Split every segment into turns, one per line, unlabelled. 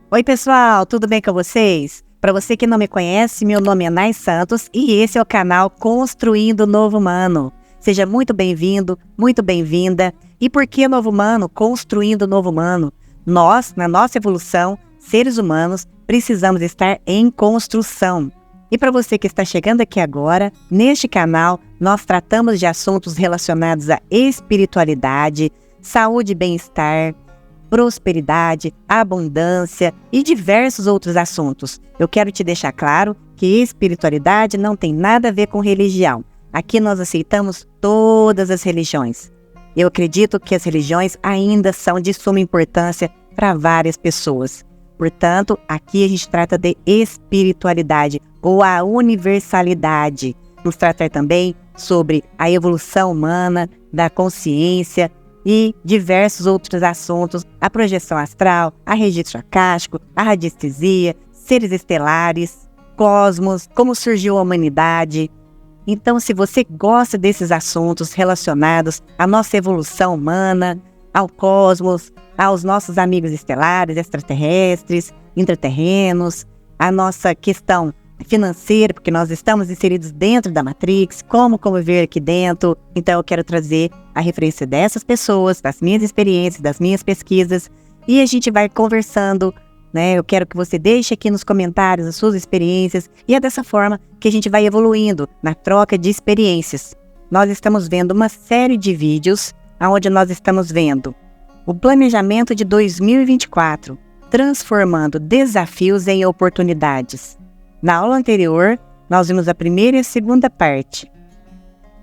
Oi pessoal, tudo bem com vocês? Para você que não me conhece, meu nome é Nai Santos e esse é o canal Construindo o Novo Humano. Seja muito bem-vindo, muito bem-vinda. E por que Novo Humano? Construindo o Novo Humano. Nós, na nossa evolução, seres humanos, precisamos estar em construção. E para você que está chegando aqui agora, neste canal, nós tratamos de assuntos relacionados à espiritualidade, saúde e bem-estar, prosperidade, abundância e diversos outros assuntos. Eu quero te deixar claro que espiritualidade não tem nada a ver com religião. Aqui nós aceitamos todas as religiões. Eu acredito que as religiões ainda são de suma importância para várias pessoas. Portanto, aqui a gente trata de espiritualidade ou a universalidade. Vamos tratar também sobre a evolução humana, da consciência e diversos outros assuntos, a projeção astral, a registro acástico, a radiestesia, seres estelares, cosmos, como surgiu a humanidade. Então, se você gosta desses assuntos relacionados à nossa evolução humana, ao cosmos, aos nossos amigos estelares, extraterrestres, intraterrenos, a nossa questão financeira, porque nós estamos inseridos dentro da Matrix, como conviver aqui dentro. Então eu quero trazer a referência dessas pessoas, das minhas experiências, das minhas pesquisas, e a gente vai conversando, né? Eu quero que você deixe aqui nos comentários as suas experiências, e é dessa forma que a gente vai evoluindo na troca de experiências. Nós estamos vendo uma série de vídeos onde nós estamos vendo o planejamento de 2024, transformando desafios em oportunidades. Na aula anterior, nós vimos a primeira e a segunda parte.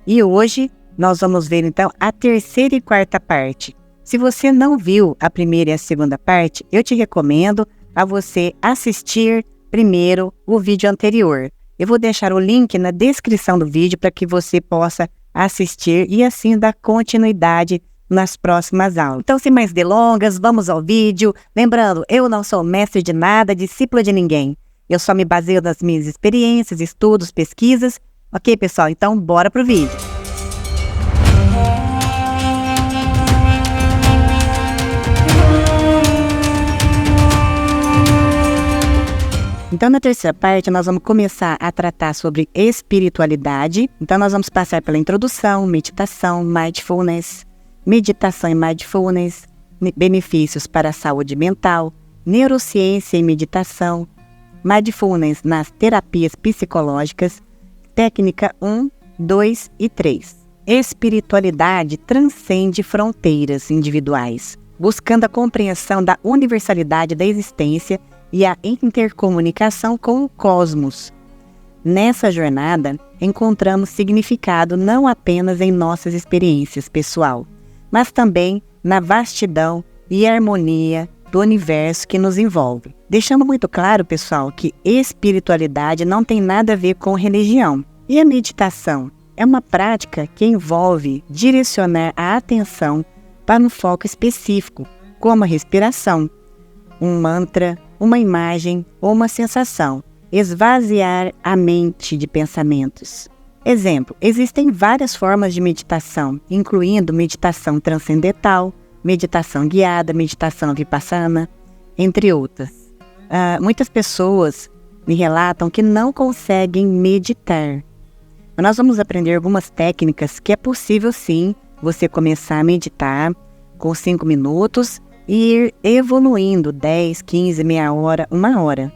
E hoje, nós vamos ver, então, a terceira e quarta parte. Se você não viu a primeira e a segunda parte, eu te recomendo a você assistir primeiro o vídeo anterior. Eu vou deixar o link na descrição do vídeo para que você possa assistir e assim dar continuidade nas próximas aulas. Então, sem mais delongas, vamos ao vídeo. Lembrando, eu não sou mestre de nada, discípula de ninguém. Eu só me baseio nas minhas experiências, estudos, pesquisas. Ok, pessoal? Então, bora pro vídeo. Então, na terceira parte, nós vamos começar a tratar sobre espiritualidade. Então, nós vamos passar pela introdução, meditação, mindfulness, meditação e mindfulness, benefícios para a saúde mental, neurociência e meditação, mindfulness nas terapias psicológicas, técnica 1, 2 e 3. Espiritualidade transcende fronteiras individuais, buscando a compreensão da universalidade da existência e a intercomunicação com o cosmos. Nessa jornada, encontramos significado não apenas em nossas experiências pessoais, mas também na vastidão e harmonia do universo que nos envolve. Deixando muito claro, pessoal, que espiritualidade não tem nada a ver com religião. E a meditação é uma prática que envolve direcionar a atenção para um foco específico, como a respiração, um mantra, uma imagem ou uma sensação, esvaziar a mente de pensamentos. Exemplo, existem várias formas de meditação, incluindo meditação transcendental, meditação guiada, meditação vipassana, entre outras. Muitas pessoas me relatam que não conseguem meditar. Mas nós vamos aprender algumas técnicas que é possível sim você começar a meditar com 5 minutos e ir evoluindo 10, 15, meia hora, 1 hora.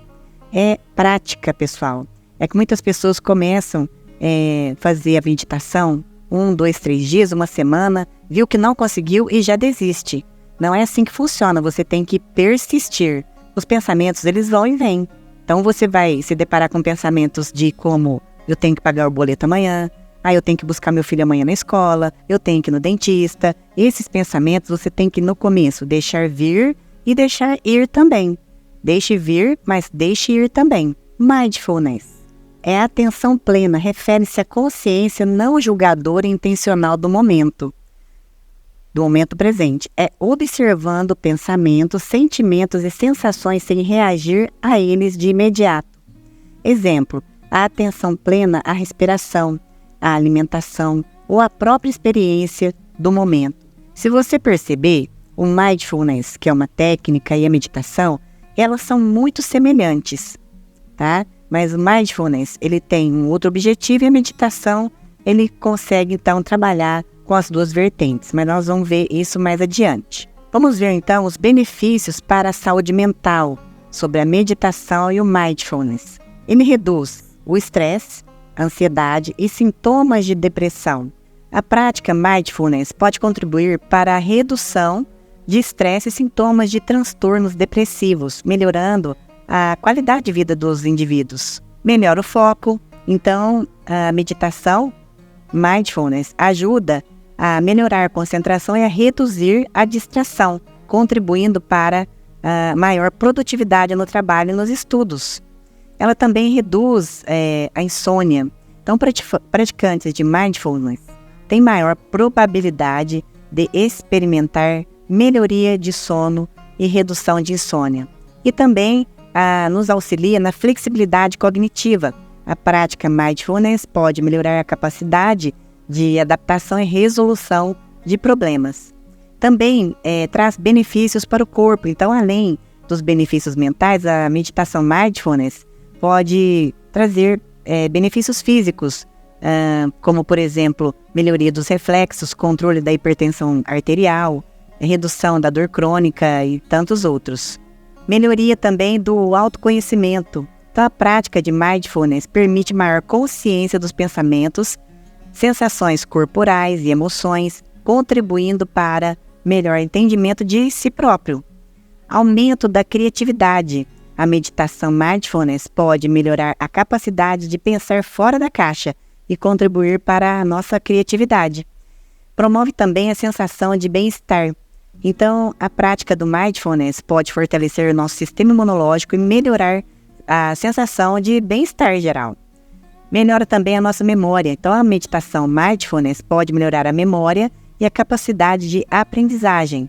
É prática, pessoal. É que muitas pessoas começam a fazer a meditação 1, 2, 3 dias, 1 semana, viu que não conseguiu e já desiste. Não é assim que funciona, você tem que persistir. Os pensamentos, eles vão e vêm. Então você vai se deparar com pensamentos de como eu tenho que pagar o boleto amanhã, eu tenho que buscar meu filho amanhã na escola, eu tenho que ir no dentista. Esses pensamentos você tem que no começo deixar vir e deixar ir também. Deixe vir, mas deixe ir também. Mindfulness é a atenção plena, refere-se à consciência não julgadora e intencional do momento presente. É observando pensamentos, sentimentos e sensações sem reagir a eles de imediato. Exemplo, a atenção plena à respiração, à alimentação ou à própria experiência do momento. Se você perceber, o mindfulness, que é uma técnica, e a meditação, elas são muito semelhantes, tá? Mas o Mindfulness, ele tem um outro objetivo e a meditação, ele consegue, então, trabalhar com as duas vertentes, mas nós vamos ver isso mais adiante. Vamos ver, então, os benefícios para a saúde mental sobre a meditação e o Mindfulness. Ele reduz o estresse, a ansiedade e sintomas de depressão. A prática Mindfulness pode contribuir para a redução de estresse e sintomas de transtornos depressivos, melhorando a qualidade de vida dos indivíduos. Melhora o foco. Então, a meditação Mindfulness ajuda a melhorar a concentração e a reduzir a distração, contribuindo para a maior produtividade no trabalho e nos estudos. Ela também reduz a insônia. Então, praticantes de Mindfulness têm maior probabilidade de experimentar melhoria de sono e redução de insônia. E também nos auxilia na flexibilidade cognitiva. A prática Mindfulness pode melhorar a capacidade de adaptação e resolução de problemas. Também traz benefícios para o corpo. Então, além dos benefícios mentais, a meditação Mindfulness pode trazer benefícios físicos, como, por exemplo, melhoria dos reflexos, controle da hipertensão arterial, redução da dor crônica e tantos outros. Melhoria também do autoconhecimento. Então, a prática de Mindfulness permite maior consciência dos pensamentos, sensações corporais e emoções, contribuindo para melhor entendimento de si próprio. Aumento da criatividade. A meditação Mindfulness pode melhorar a capacidade de pensar fora da caixa e contribuir para a nossa criatividade. Promove também a sensação de bem-estar. Então, a prática do Mindfulness pode fortalecer o nosso sistema imunológico e melhorar a sensação de bem-estar geral. Melhora também a nossa memória. Então, a meditação Mindfulness pode melhorar a memória e a capacidade de aprendizagem.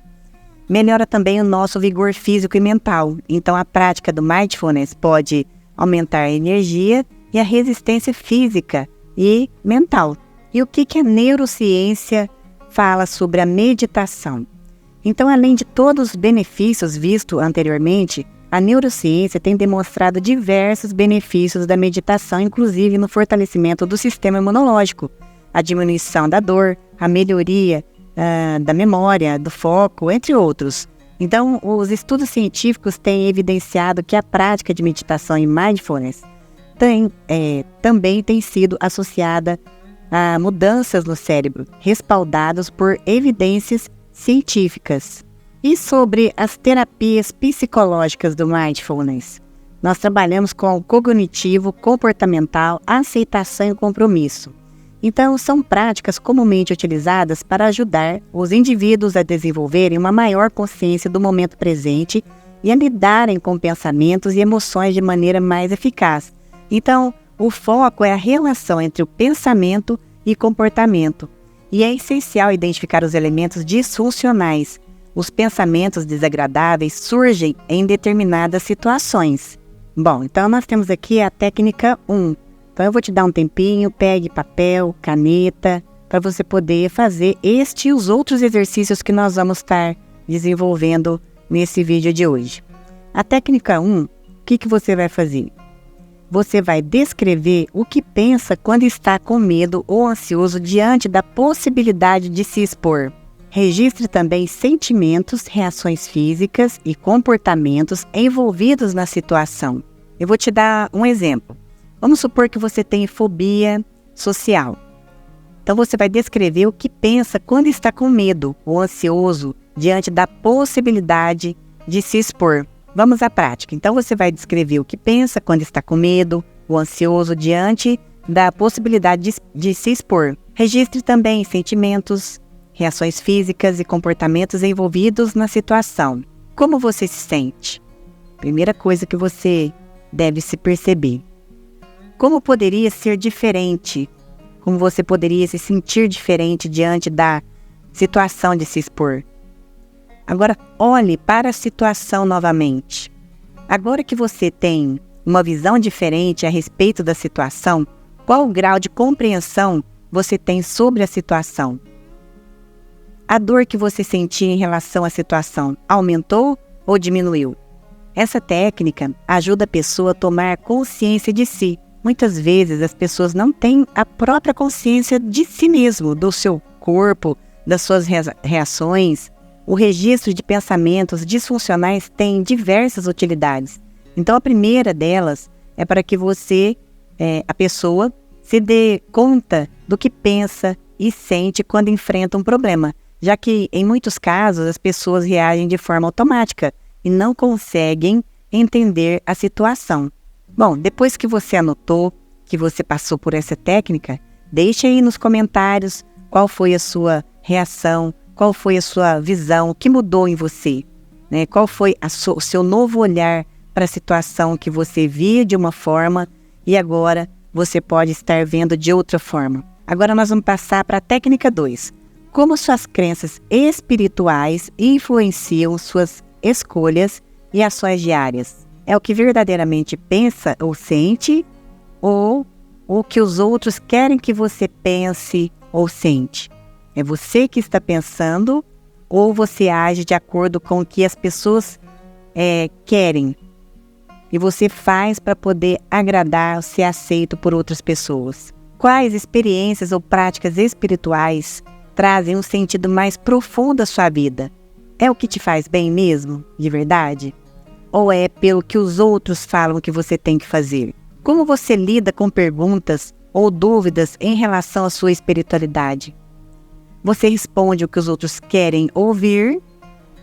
Melhora também o nosso vigor físico e mental. Então, a prática do Mindfulness pode aumentar a energia e a resistência física e mental. E o que a neurociência fala sobre a meditação? Então, além de todos os benefícios vistos anteriormente, a neurociência tem demonstrado diversos benefícios da meditação, inclusive no fortalecimento do sistema imunológico, a diminuição da dor, a melhoria da memória, do foco, entre outros. Então, os estudos científicos têm evidenciado que a prática de meditação e mindfulness também tem sido associada a mudanças no cérebro, respaldadas por evidências científicas. E sobre as terapias psicológicas do Mindfulness? Nós trabalhamos com o cognitivo, comportamental, aceitação e compromisso. Então, são práticas comumente utilizadas para ajudar os indivíduos a desenvolverem uma maior consciência do momento presente e a lidarem com pensamentos e emoções de maneira mais eficaz. Então, o foco é a relação entre o pensamento e comportamento. E é essencial identificar os elementos disfuncionais. Os pensamentos desagradáveis surgem em determinadas situações. Bom, então nós temos aqui a técnica 1. Então eu vou te dar um tempinho, pegue papel, caneta, para você poder fazer este e os outros exercícios que nós vamos estar desenvolvendo nesse vídeo de hoje. A técnica 1, o que você vai fazer? Você vai descrever o que pensa quando está com medo ou ansioso diante da possibilidade de se expor. Registre também sentimentos, reações físicas e comportamentos envolvidos na situação. Eu vou te dar um exemplo. Vamos supor que você tem fobia social. Então você vai descrever o que pensa quando está com medo ou ansioso diante da possibilidade de se expor. Vamos à prática. Então você vai descrever o que pensa quando está com medo ou ansioso diante da possibilidade de se expor. Registre também sentimentos, reações físicas e comportamentos envolvidos na situação. Como você se sente? Primeira coisa que você deve se perceber. Como poderia ser diferente? Como você poderia se sentir diferente diante da situação de se expor? Agora, olhe para a situação novamente. Agora que você tem uma visão diferente a respeito da situação, qual o grau de compreensão você tem sobre a situação? A dor que você sentia em relação à situação aumentou ou diminuiu? Essa técnica ajuda a pessoa a tomar consciência de si. Muitas vezes as pessoas não têm a própria consciência de si mesmo, do seu corpo, das suas reações. O registro de pensamentos disfuncionais tem diversas utilidades. Então a primeira delas é para que a pessoa, se dê conta do que pensa e sente quando enfrenta um problema, já que em muitos casos as pessoas reagem de forma automática e não conseguem entender a situação. Bom, depois que você anotou, que você passou por essa técnica, deixe aí nos comentários qual foi a sua reação, qual foi a sua visão, o que mudou em você, né? Qual foi o seu novo olhar para a situação que você via de uma forma e agora você pode estar vendo de outra forma. Agora nós vamos passar para a técnica 2. Como suas crenças espirituais influenciam suas escolhas e ações diárias? É o que verdadeiramente pensa ou sente, ou o que os outros querem que você pense ou sente? É você que está pensando ou você age de acordo com o que as pessoas querem? E você faz para poder agradar, ser aceito por outras pessoas? Quais experiências ou práticas espirituais trazem um sentido mais profundo à sua vida? É o que te faz bem mesmo, de verdade? Ou é pelo que os outros falam que você tem que fazer? Como você lida com perguntas ou dúvidas em relação à sua espiritualidade? Você responde o que os outros querem ouvir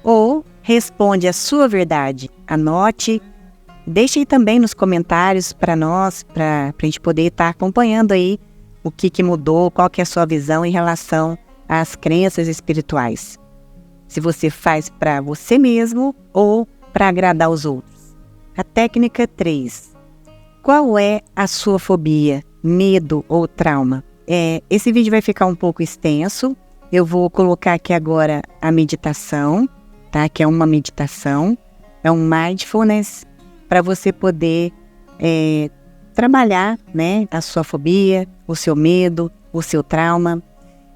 ou responde a sua verdade? Anote. Deixe aí também nos comentários para nós, para a gente poder estar acompanhando aí o que mudou, qual que é a sua visão em relação às crenças espirituais. Se você faz para você mesmo ou para agradar os outros. A técnica 3. Qual é a sua fobia, medo ou trauma? Esse vídeo vai ficar um pouco extenso. Eu vou colocar aqui agora a meditação, tá? Que é uma meditação, é um mindfulness, para você poder trabalhar, né, a sua fobia, o seu medo, o seu trauma.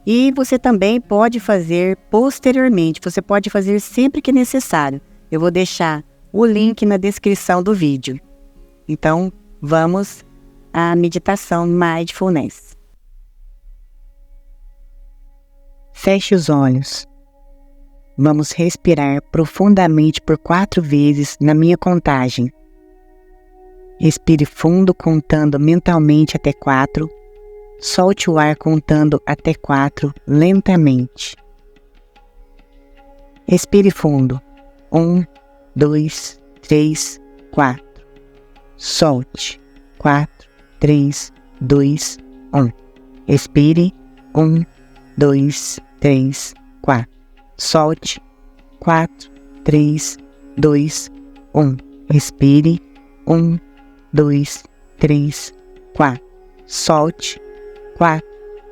E você também pode fazer posteriormente, você pode fazer sempre que necessário. Eu vou deixar o link na descrição do vídeo. Então, vamos à meditação Mindfulness. Feche os olhos. Vamos respirar profundamente por 4 vezes na minha contagem. Respire fundo contando mentalmente até 4. Solte o ar contando até 4 lentamente. Respire fundo. 1, 2, 3, 4. Solte. 4, 3, 2, 1. Respire. 1, 2, 3, 4. Solte. 4, 3, 2, 1. Respire. 1, 2, 3, 4. Solte. 4,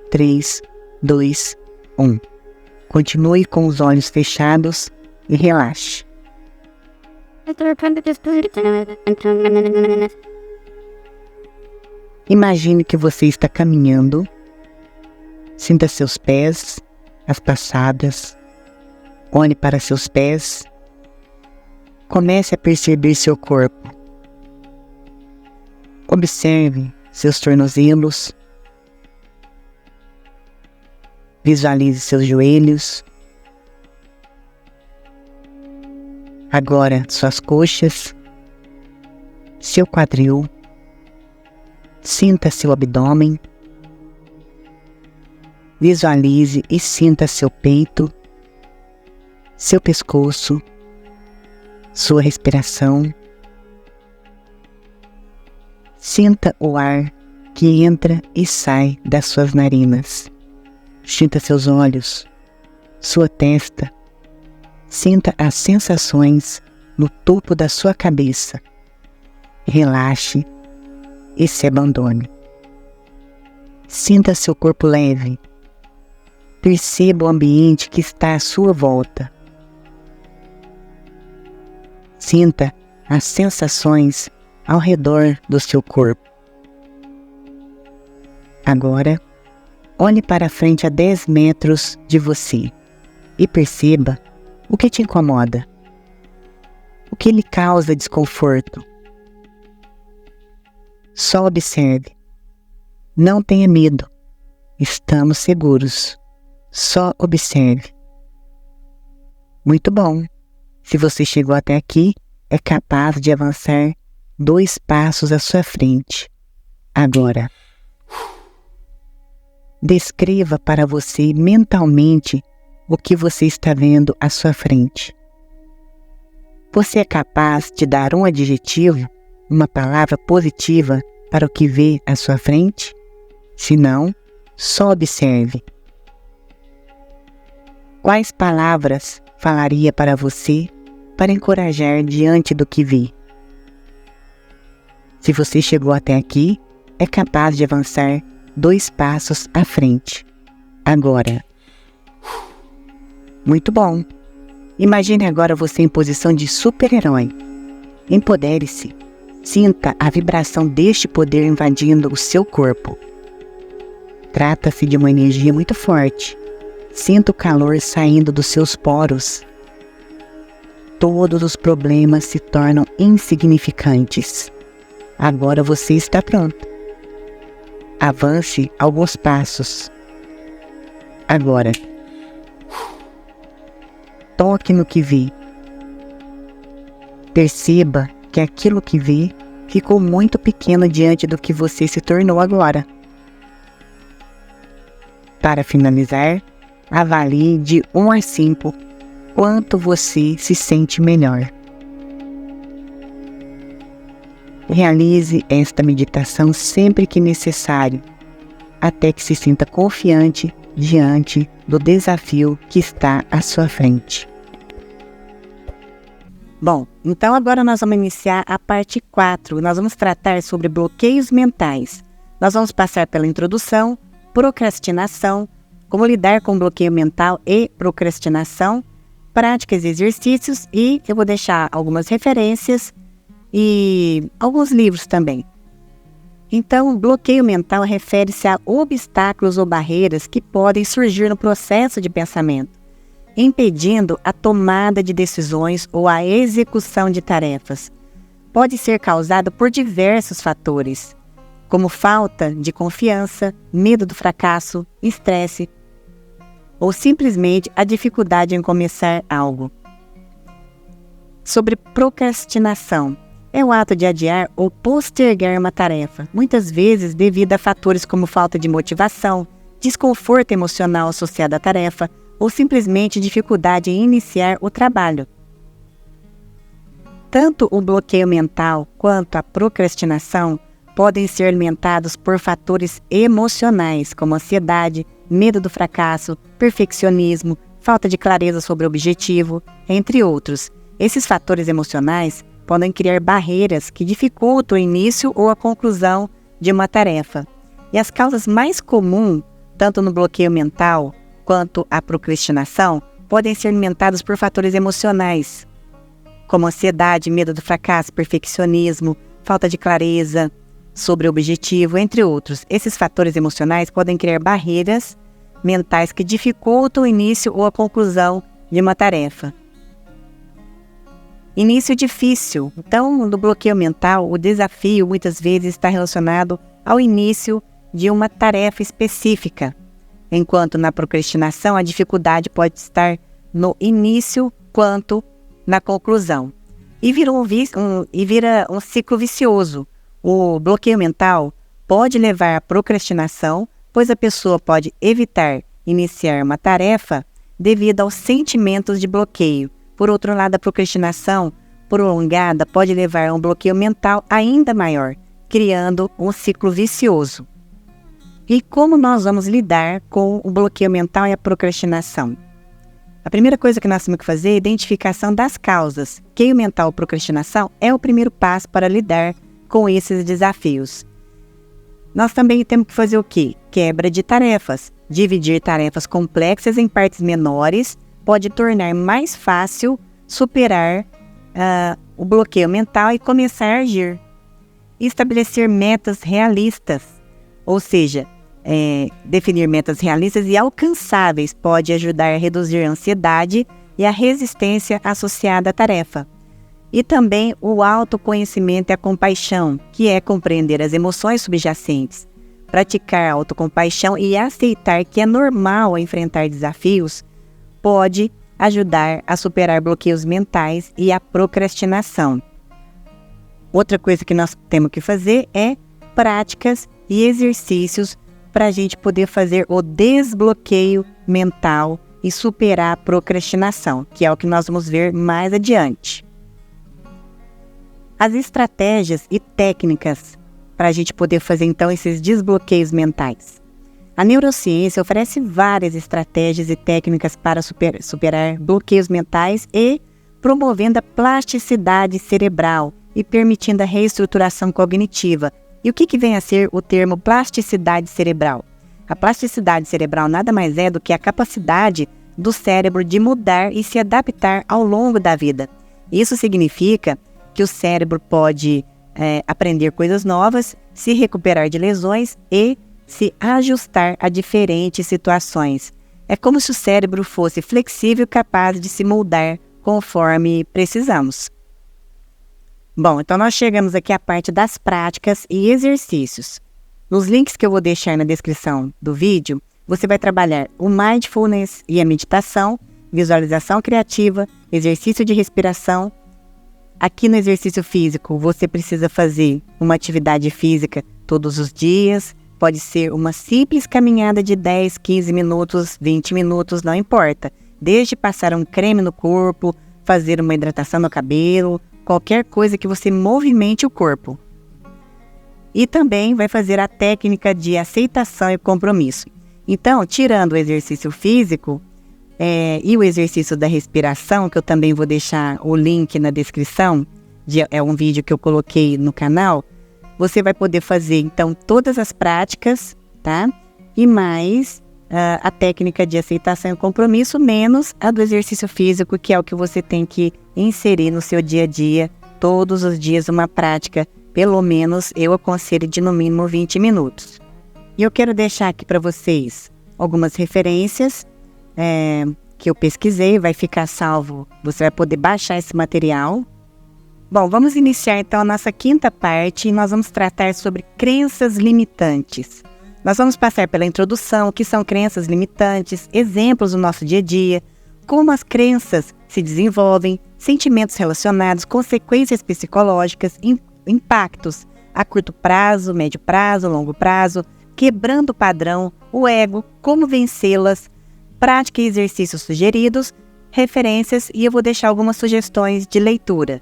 3, 2, 1. Continue com os olhos fechados e relaxe. Imagine que você está caminhando. Sinta seus pés, as passadas. Olhe para seus pés. Comece a perceber seu corpo. Observe seus tornozelos. Visualize seus joelhos. Agora suas coxas, seu quadril. Sinta seu abdômen. Visualize e sinta seu peito, seu pescoço, sua respiração. Sinta o ar que entra e sai das suas narinas. Sinta seus olhos, sua testa. Sinta as sensações no topo da sua cabeça. Relaxe e se abandone. Sinta seu corpo leve. Perceba o ambiente que está à sua volta. Sinta as sensações ao redor do seu corpo. Agora, olhe para frente a 10 metros de você e perceba o que te incomoda. O que lhe causa desconforto? Só observe. Não tenha medo. Estamos seguros. Só observe. Muito bom. Se você chegou até aqui, é capaz de avançar 2 passos à sua frente. Agora, descreva para você mentalmente o que você está vendo à sua frente. Você é capaz de dar um adjetivo, uma palavra positiva para o que vê à sua frente? Se não, só observe. Quais palavras falaria para você para encorajar diante do que vê? Se você chegou até aqui, é capaz de avançar 2 passos à frente. Agora. Muito bom. Imagine agora você em posição de super-herói. Empodere-se. Sinta a vibração deste poder invadindo o seu corpo. Trata-se de uma energia muito forte. Sinta o calor saindo dos seus poros. Todos os problemas se tornam insignificantes. Agora você está pronto. Avance alguns passos. Agora. Toque no que vê. Perceba que aquilo que vê ficou muito pequeno diante do que você se tornou agora. Para finalizar, avalie de 1 a 5 quanto você se sente melhor. Realize esta meditação sempre que necessário, até que se sinta confiante diante do desafio que está à sua frente. Bom, então agora nós vamos iniciar a parte 4. Nós vamos tratar sobre bloqueios mentais. Nós vamos passar pela introdução, procrastinação, como lidar com bloqueio mental e procrastinação, práticas e exercícios, e eu vou deixar algumas referências e alguns livros também. Então, bloqueio mental refere-se a obstáculos ou barreiras que podem surgir no processo de pensamento, impedindo a tomada de decisões ou a execução de tarefas. Pode ser causado por diversos fatores, como falta de confiança, medo do fracasso, estresse, ou simplesmente a dificuldade em começar algo. Sobre procrastinação. É o ato de adiar ou postergar uma tarefa, muitas vezes devido a fatores como falta de motivação, desconforto emocional associado à tarefa ou simplesmente dificuldade em iniciar o trabalho. Tanto o bloqueio mental quanto a procrastinação podem ser alimentados por fatores emocionais como ansiedade, medo do fracasso, perfeccionismo, falta de clareza sobre o objetivo, entre outros. Esses fatores emocionais podem criar barreiras que dificultam o início ou a conclusão de uma tarefa. E as causas mais comuns, tanto no bloqueio mental quanto a procrastinação, podem ser alimentadas por fatores emocionais, como ansiedade, medo do fracasso, perfeccionismo, falta de clareza sobre o objetivo, entre outros. Esses fatores emocionais podem criar barreiras mentais que dificultam o início ou a conclusão de uma tarefa. Início difícil. Então, no bloqueio mental, o desafio muitas vezes está relacionado ao início de uma tarefa específica, enquanto na procrastinação a dificuldade pode estar no início quanto na conclusão. E vira um ciclo vicioso. O bloqueio mental pode levar à procrastinação, pois a pessoa pode evitar iniciar uma tarefa devido aos sentimentos de bloqueio. Por outro lado, a procrastinação prolongada pode levar a um bloqueio mental ainda maior, criando um ciclo vicioso. E como nós vamos lidar com o bloqueio mental e a procrastinação? A primeira coisa que nós temos que fazer é a identificação das causas. Bloqueio mental e procrastinação é o primeiro passo para lidar com esses desafios. Nós também temos que fazer o quê? Quebra de tarefas. Dividir tarefas complexas em partes menores pode tornar mais fácil superar o bloqueio mental e começar a agir. Estabelecer metas realistas, ou seja, definir metas realistas e alcançáveis pode ajudar a reduzir a ansiedade e a resistência associada à tarefa. E também o autoconhecimento e a compaixão, que é compreender as emoções subjacentes. Praticar a autocompaixão e aceitar que é normal enfrentar desafios pode ajudar a superar bloqueios mentais e a procrastinação. Outra coisa que nós temos que fazer é práticas e exercícios para a gente poder fazer o desbloqueio mental e superar a procrastinação, que é o que nós vamos ver mais adiante. As estratégias e técnicas para a gente poder fazer então esses desbloqueios mentais. A neurociência oferece várias estratégias e técnicas para superar bloqueios mentais e promovendo a plasticidade cerebral e permitindo a reestruturação cognitiva. E o que vem a ser o termo plasticidade cerebral? A plasticidade cerebral nada mais é do que a capacidade do cérebro de mudar e se adaptar ao longo da vida. Isso significa que o cérebro pode aprender coisas novas, se recuperar de lesões e se ajustar a diferentes situações. É como se o cérebro fosse flexível e capaz de se moldar conforme precisamos. Bom, então nós chegamos aqui à parte das práticas e exercícios. Nos links que eu vou deixar na descrição do vídeo, você vai trabalhar o mindfulness e a meditação, visualização criativa, exercício de respiração. Aqui no exercício físico, você precisa fazer uma atividade física todos os dias. Pode ser uma simples caminhada de 10, 15 minutos, 20 minutos, não importa. Desde passar um creme no corpo, fazer uma hidratação no cabelo, qualquer coisa que você movimente o corpo. E também vai fazer a técnica de aceitação e compromisso. Então, tirando o exercício físico e o exercício da respiração, que eu também vou deixar o link na descrição, é um vídeo que eu coloquei no canal, você vai poder fazer, então, todas as práticas, tá? E mais a técnica de aceitação e compromisso, menos a do exercício físico, que é o que você tem que inserir no seu dia a dia, todos os dias uma prática, pelo menos eu aconselho de no mínimo 20 minutos. E eu quero deixar aqui para vocês algumas referências que eu pesquisei, vai ficar salvo, você vai poder baixar esse material. Bom, vamos iniciar então a nossa quinta parte e nós vamos tratar sobre crenças limitantes. Nós vamos passar pela introdução, o que são crenças limitantes, exemplos do nosso dia a dia, como as crenças se desenvolvem, sentimentos relacionados, consequências psicológicas, impactos a curto prazo, médio prazo, longo prazo, quebrando o padrão, o ego, como vencê-las, prática e exercícios sugeridos, referências e eu vou deixar algumas sugestões de leitura.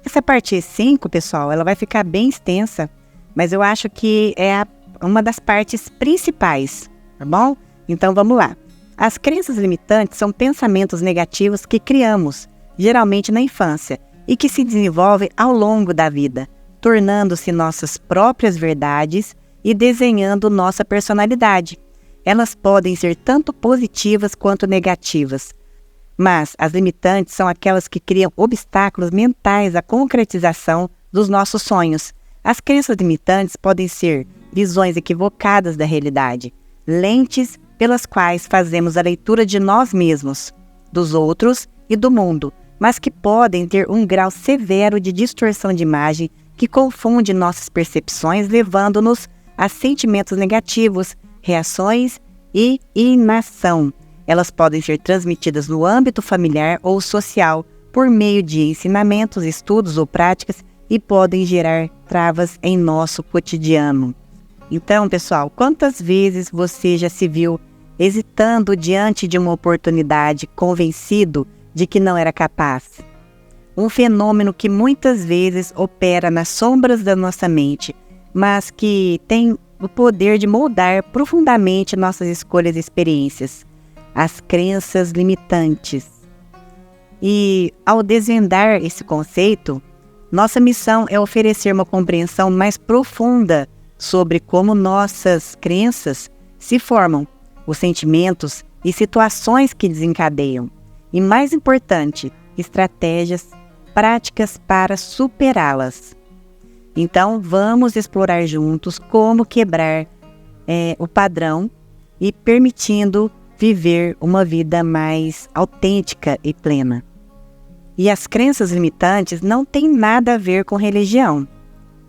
Essa parte 5, pessoal, ela vai ficar bem extensa, mas eu acho que é uma das partes principais, tá bom? Então vamos lá. As crenças limitantes são pensamentos negativos que criamos, geralmente na infância, e que se desenvolvem ao longo da vida, tornando-se nossas próprias verdades e desenhando nossa personalidade. Elas podem ser tanto positivas quanto negativas. Mas as limitantes são aquelas que criam obstáculos mentais à concretização dos nossos sonhos. As crenças limitantes podem ser visões equivocadas da realidade, lentes pelas quais fazemos a leitura de nós mesmos, dos outros e do mundo, mas que podem ter um grau severo de distorção de imagem que confunde nossas percepções, levando-nos a sentimentos negativos, reações e inação. Elas podem ser transmitidas no âmbito familiar ou social por meio de ensinamentos, estudos ou práticas e podem gerar travas em nosso cotidiano. Então, pessoal, quantas vezes você já se viu hesitando diante de uma oportunidade, convencido de que não era capaz? Um fenômeno que muitas vezes opera nas sombras da nossa mente, mas que tem o poder de moldar profundamente nossas escolhas e experiências. As crenças limitantes. E ao desvendar esse conceito, nossa missão é oferecer uma compreensão mais profunda sobre como nossas crenças se formam, os sentimentos e situações que desencadeiam. E mais importante, estratégias práticas para superá-las. Então, vamos explorar juntos como quebrar o padrão e permitindo viver uma vida mais autêntica e plena. E as crenças limitantes não têm nada a ver com religião.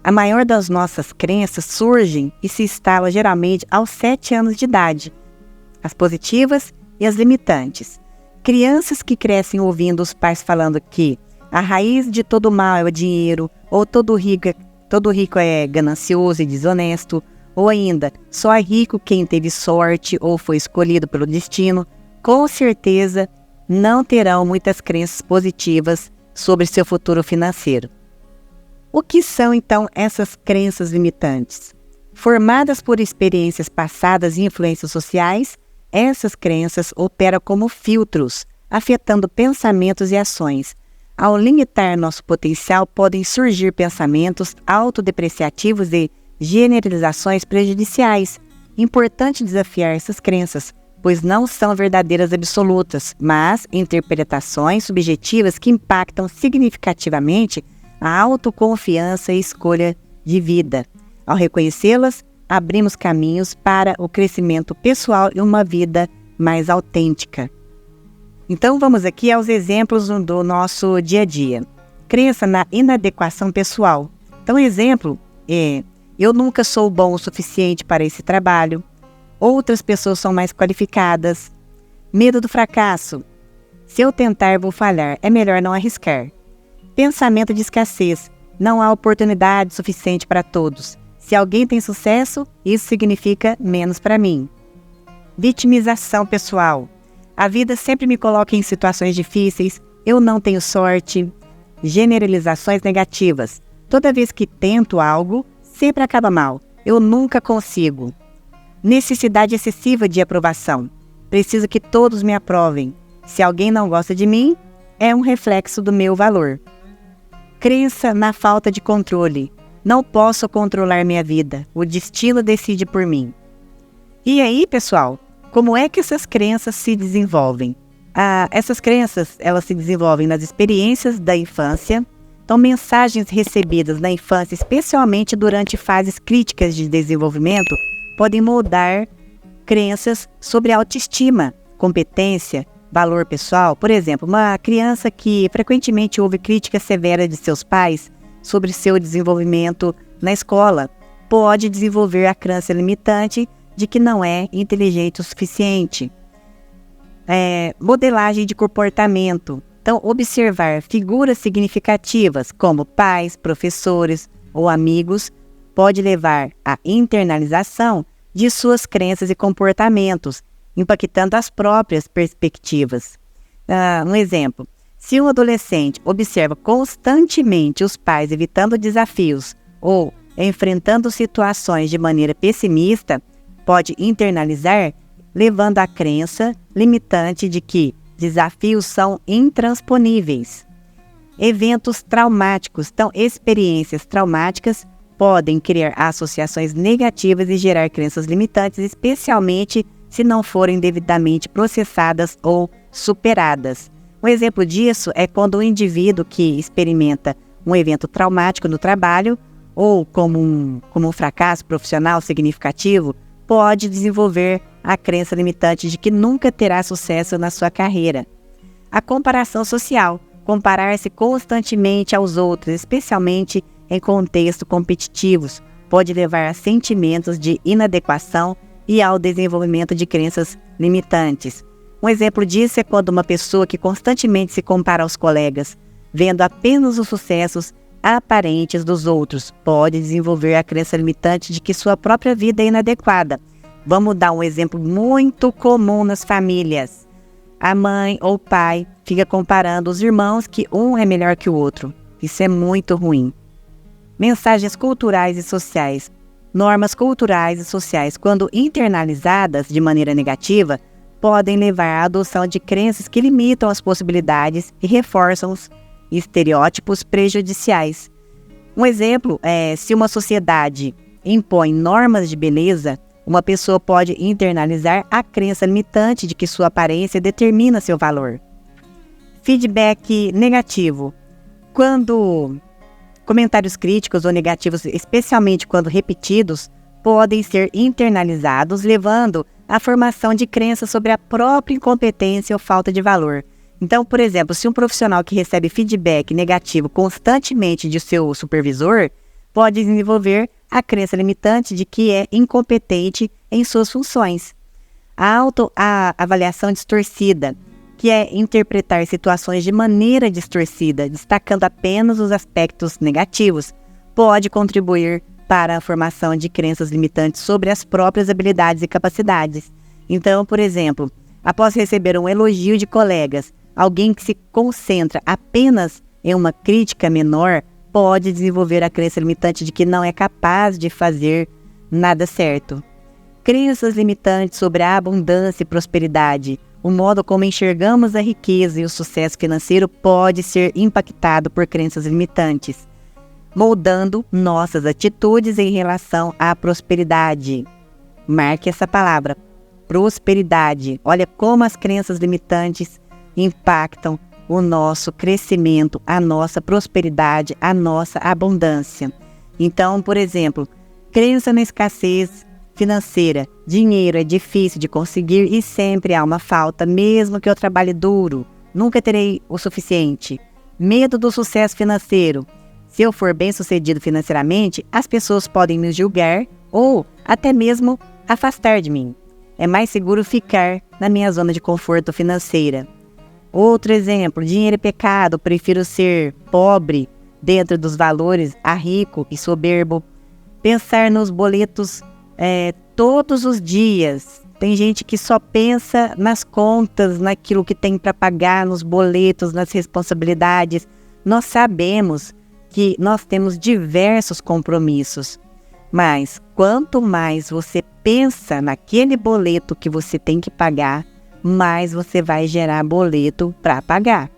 A maior das nossas crenças surgem e se instala geralmente aos 7 anos de idade. As positivas e as limitantes. Crianças que crescem ouvindo os pais falando que a raiz de todo mal é o dinheiro, ou todo rico é ganancioso e desonesto, ou ainda, só é rico quem teve sorte ou foi escolhido pelo destino, com certeza não terão muitas crenças positivas sobre seu futuro financeiro. O que são, então, essas crenças limitantes? Formadas por experiências passadas e influências sociais, essas crenças operam como filtros, afetando pensamentos e ações. Ao limitar nosso potencial, podem surgir pensamentos autodepreciativos e generalizações prejudiciais. Importante desafiar essas crenças, pois não são verdadeiras absolutas, mas interpretações subjetivas que impactam significativamente a autoconfiança e escolha de vida. Ao reconhecê-las, abrimos caminhos para o crescimento pessoal e uma vida mais autêntica. Então vamos aqui aos exemplos do nosso dia a dia. Crença na inadequação pessoal. Então exemplo é: eu nunca sou bom o suficiente para esse trabalho. Outras pessoas são mais qualificadas. Medo do fracasso. Se eu tentar, vou falhar. É melhor não arriscar. Pensamento de escassez. Não há oportunidade suficiente para todos. Se alguém tem sucesso, isso significa menos para mim. Vitimização pessoal. A vida sempre me coloca em situações difíceis. Eu não tenho sorte. Generalizações negativas. Toda vez que tento algo, sempre acaba mal. Eu nunca consigo. Necessidade excessiva de aprovação. Preciso que todos me aprovem. Se alguém não gosta de mim, é um reflexo do meu valor. Crença na falta de controle. Não posso controlar minha vida. O destino decide por mim. E aí, pessoal, como é que essas crenças se desenvolvem? Essas crenças, elas se desenvolvem nas experiências da infância. Então, mensagens recebidas na infância, especialmente durante fases críticas de desenvolvimento, podem moldar crenças sobre autoestima, competência, valor pessoal. Por exemplo, uma criança que frequentemente ouve críticas severas de seus pais sobre seu desenvolvimento na escola pode desenvolver a crença limitante de que não é inteligente o suficiente. Modelagem de comportamento. Então, observar figuras significativas como pais, professores ou amigos pode levar à internalização de suas crenças e comportamentos, impactando as próprias perspectivas. Um exemplo: se um adolescente observa constantemente os pais evitando desafios ou enfrentando situações de maneira pessimista, pode internalizar, levando à crença limitante de que desafios são intransponíveis. Eventos traumáticos. Então, experiências traumáticas podem criar associações negativas e gerar crenças limitantes, especialmente se não forem devidamente processadas ou superadas. Um exemplo disso é quando o indivíduo que experimenta um evento traumático no trabalho ou como um fracasso profissional significativo, pode desenvolver a crença limitante de que nunca terá sucesso na sua carreira. A comparação social. Comparar-se constantemente aos outros, especialmente em contextos competitivos, pode levar a sentimentos de inadequação e ao desenvolvimento de crenças limitantes. Um exemplo disso é quando uma pessoa que constantemente se compara aos colegas, vendo apenas os sucessos aparentes dos outros, pode desenvolver a crença limitante de que sua própria vida é inadequada. Vamos dar um exemplo muito comum nas famílias. A mãe ou o pai fica comparando os irmãos que um é melhor que o outro. Isso é muito ruim. Mensagens culturais e sociais. Normas culturais e sociais, quando internalizadas de maneira negativa, podem levar à adoção de crenças que limitam as possibilidades e reforçam os estereótipos prejudiciais. Um exemplo é: se uma sociedade impõe normas de beleza, uma pessoa pode internalizar a crença limitante de que sua aparência determina seu valor. Feedback negativo. Quando comentários críticos ou negativos, especialmente quando repetidos, podem ser internalizados, levando à formação de crenças sobre a própria incompetência ou falta de valor. Então, por exemplo, se um profissional que recebe feedback negativo constantemente de seu supervisor, pode desenvolver a crença limitante de que é incompetente em suas funções. A avaliação distorcida, que é interpretar situações de maneira distorcida, destacando apenas os aspectos negativos, pode contribuir para a formação de crenças limitantes sobre as próprias habilidades e capacidades. Então, por exemplo, após receber um elogio de colegas, alguém que se concentra apenas em uma crítica menor pode desenvolver a crença limitante de que não é capaz de fazer nada certo. Crenças limitantes sobre a abundância e prosperidade. O modo como enxergamos a riqueza e o sucesso financeiro pode ser impactado por crenças limitantes, moldando nossas atitudes em relação à prosperidade. Marque essa palavra, prosperidade. Olha como as crenças limitantes impactam o nosso crescimento, a nossa prosperidade, a nossa abundância. Então, por exemplo, crença na escassez financeira. Dinheiro é difícil de conseguir e sempre há uma falta, mesmo que eu trabalhe duro. Nunca terei o suficiente. Medo do sucesso financeiro. Se eu for bem-sucedido financeiramente, as pessoas podem me julgar ou até mesmo afastar de mim. É mais seguro ficar na minha zona de conforto financeira. Outro exemplo, dinheiro é pecado, prefiro ser pobre dentro dos valores a rico e soberbo. Pensar nos boletos todos os dias. Tem gente que só pensa nas contas, naquilo que tem para pagar, nos boletos, nas responsabilidades. Nós sabemos que nós temos diversos compromissos, mas quanto mais você pensa naquele boleto que você tem que pagar, mais você vai gerar boleto para pagar.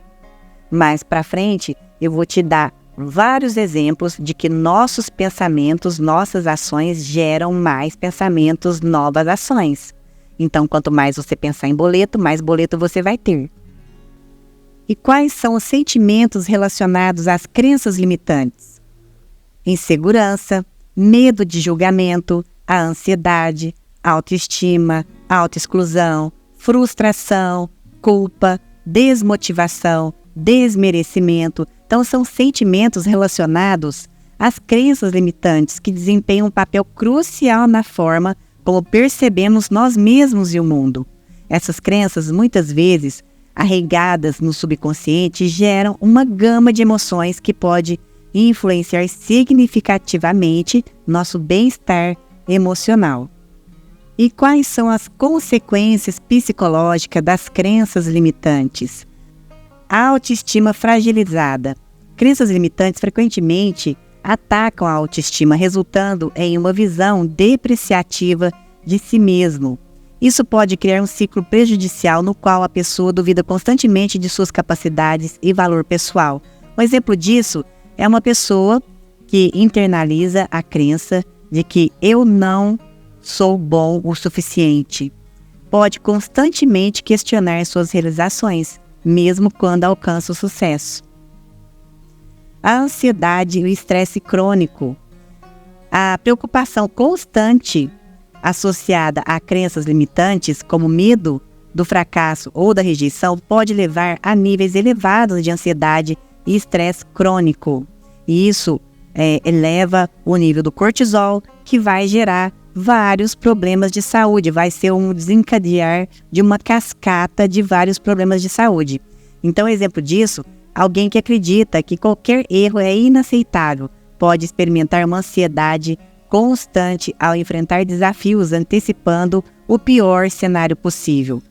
Mais para frente, eu vou te dar vários exemplos de que nossos pensamentos, nossas ações geram mais pensamentos, novas ações. Então, quanto mais você pensar em boleto, mais boleto você vai ter. E quais são os sentimentos relacionados às crenças limitantes? Insegurança, medo de julgamento, a ansiedade, autoestima, autoexclusão, frustração, culpa, desmotivação, desmerecimento. Então, são sentimentos relacionados às crenças limitantes que desempenham um papel crucial na forma como percebemos nós mesmos e o mundo. Essas crenças, muitas vezes, arraigadas no subconsciente, geram uma gama de emoções que pode influenciar significativamente nosso bem-estar emocional. E quais são as consequências psicológicas das crenças limitantes? A autoestima fragilizada. Crenças limitantes frequentemente atacam a autoestima, resultando em uma visão depreciativa de si mesmo. Isso pode criar um ciclo prejudicial no qual a pessoa duvida constantemente de suas capacidades e valor pessoal. Um exemplo disso é uma pessoa que internaliza a crença de que eu não sou bom o suficiente. Pode constantemente questionar suas realizações, mesmo quando alcança o sucesso. A ansiedade e o estresse crônico. A preocupação constante associada a crenças limitantes, como medo do fracasso ou da rejeição, pode levar a níveis elevados de ansiedade e estresse crônico. E isso eleva o nível do cortisol, que vai gerar vários problemas de saúde, vai ser um desencadear de uma cascata de vários problemas de saúde. Então, exemplo disso, alguém que acredita que qualquer erro é inaceitável pode experimentar uma ansiedade constante ao enfrentar desafios, antecipando o pior cenário possível.